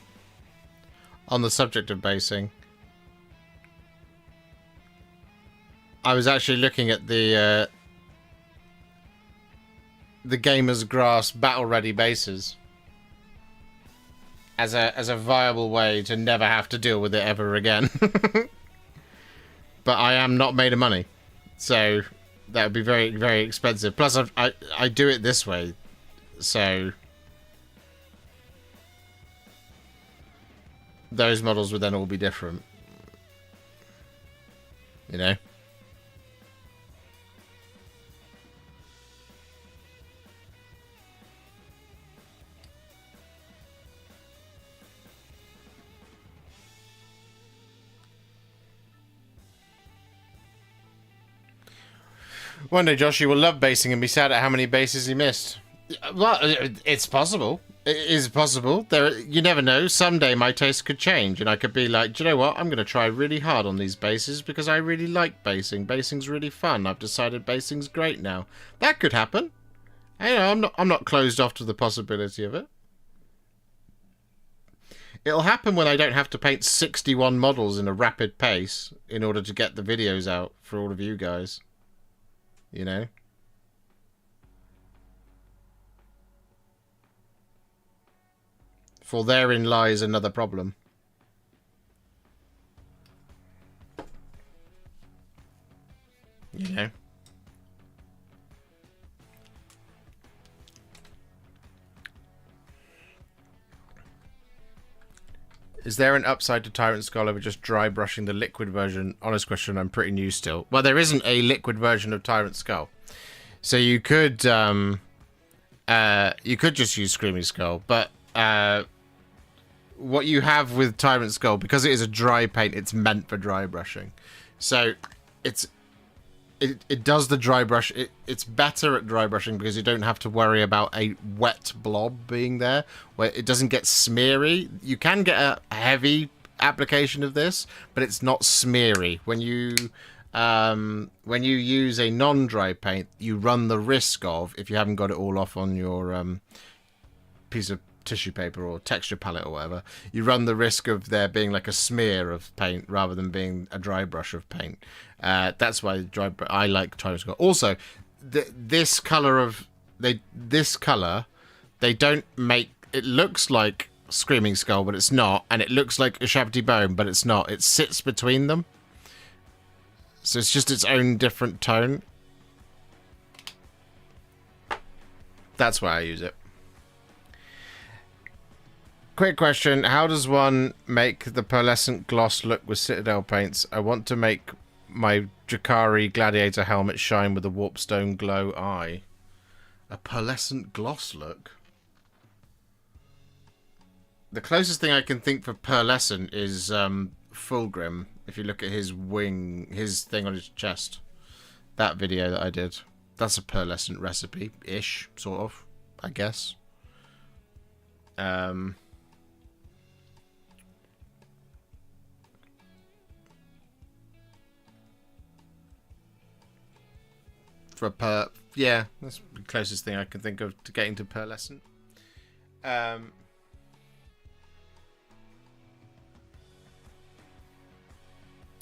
the subject of basing, I was actually looking at the Gamer's Grass battle-ready bases as a viable way to never have to deal with it ever again. But I am not made of money, so that would be very, very expensive. Plus, I do it this way, so those models would then all be different. You know? One day, Josh, you will love basing and be sad at how many bases you missed. Well, it's possible. It is possible. You never know. Someday my taste could change, and I could be like, do you know what? I'm going to try really hard on these bases because I really like basing. Basing's really fun. I've decided basing's great now. That could happen. You know, I'm not closed off to the possibility of it. It'll happen when I don't have to paint 61 models in a rapid pace in order to get the videos out for all of you guys. You know? For therein lies another problem. You know? Is there an upside to Tyrant Skull over just dry brushing the liquid version? Honest question, I'm pretty new still. Well, there isn't a liquid version of Tyrant Skull. So you could just use Screaming Skull, but what you have with Tyrant Skull, because it is a dry paint, it's meant for dry brushing. So it does the dry brush. It's better at dry brushing because you don't have to worry about a wet blob being there, where it doesn't get smeary. You can get a heavy application of this, but it's not smeary. When you use a non-dry paint, you run the risk of, if you haven't got it all off on your piece of tissue paper or texture palette or whatever, you run the risk of there being like a smear of paint rather than being a dry brush of paint. That's why I like Tyrant Skull. Also, this color they don't make it. Looks like Screaming Skull, but it's not, and it looks like a Shabty Bone, but it's not. It sits between them, so it's just its own different tone. That's why I use it. Quick question, how does one make the pearlescent gloss look with Citadel paints? I want to make my Drakari Gladiator helmet shine with a Warpstone glow eye. A pearlescent gloss look? The closest thing I can think for pearlescent is Fulgrim. If you look at his wing, his thing on his chest. That video that I did. That's a pearlescent recipe-ish, sort of, I guess. Yeah, that's the closest thing I can think of to getting to pearlescent.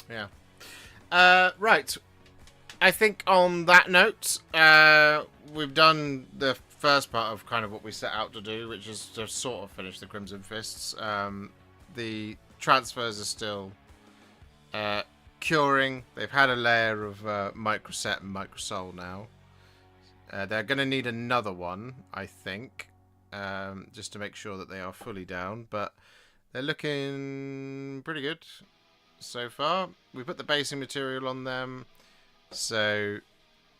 Yeah. Right. I think on that note, we've done the first part of kind of what we set out to do, which is to sort of finish the Crimson Fists. The transfers are still curing. They've had a layer of Microset and Microsol now. They're going to need another one, I think, just to make sure that they are fully down. But they're looking pretty good so far. We put the basing material on them, so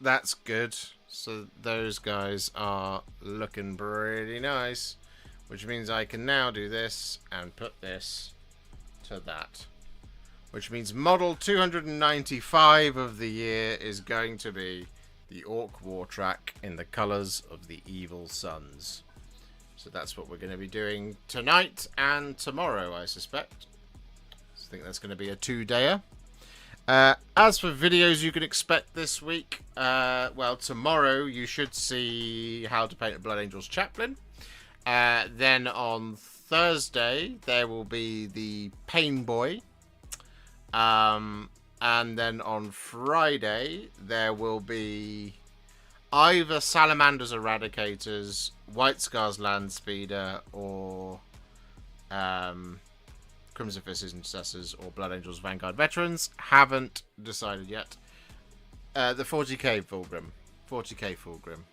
that's good. So those guys are looking pretty nice, which means I can now do this and put this to that. Which means model 295 of the year is going to be the Orc Wartrakk in the colours of the Evil Suns. So that's what we're going to be doing tonight and tomorrow, I suspect. I think that's going to be a 2-dayer. As for videos you can expect this week, well, tomorrow you should see how to paint a Blood Angel's Chaplain. Then on Thursday there will be the Pain Boy. And then on Friday there will be either Salamander's Eradicators, White Scar's Landspeeder, or Crimson Fists Intercessors or Blood Angels Vanguard Veterans. Haven't decided yet. The 40k Fulgrim. 40k Fulgrim.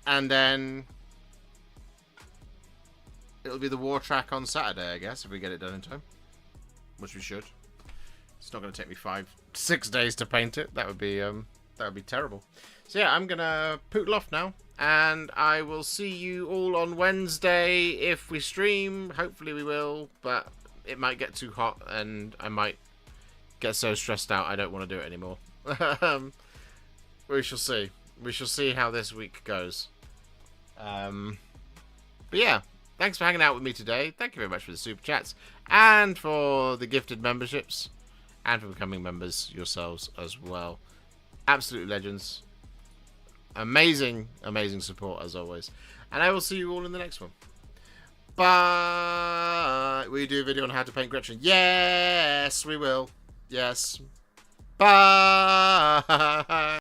And then it'll be the Wartrakk on Saturday, I guess, if we get it done in time. Which we should. It's not going to take me 5-6 days to paint it. That would be terrible. So yeah, I'm going to poodle off now. And I will see you all on Wednesday if we stream. Hopefully we will. But it might get too hot and I might get so stressed out I don't want to do it anymore. We shall see. We shall see how this week goes. But yeah. Thanks for hanging out with me today. Thank you very much for the super chats and for the gifted memberships and for becoming members yourselves as well. Absolute legends. Amazing, amazing support as always. And I will see you all in the next one. Bye. Will you do a video on how to paint Gretchen? Yes, we will. Yes. Bye.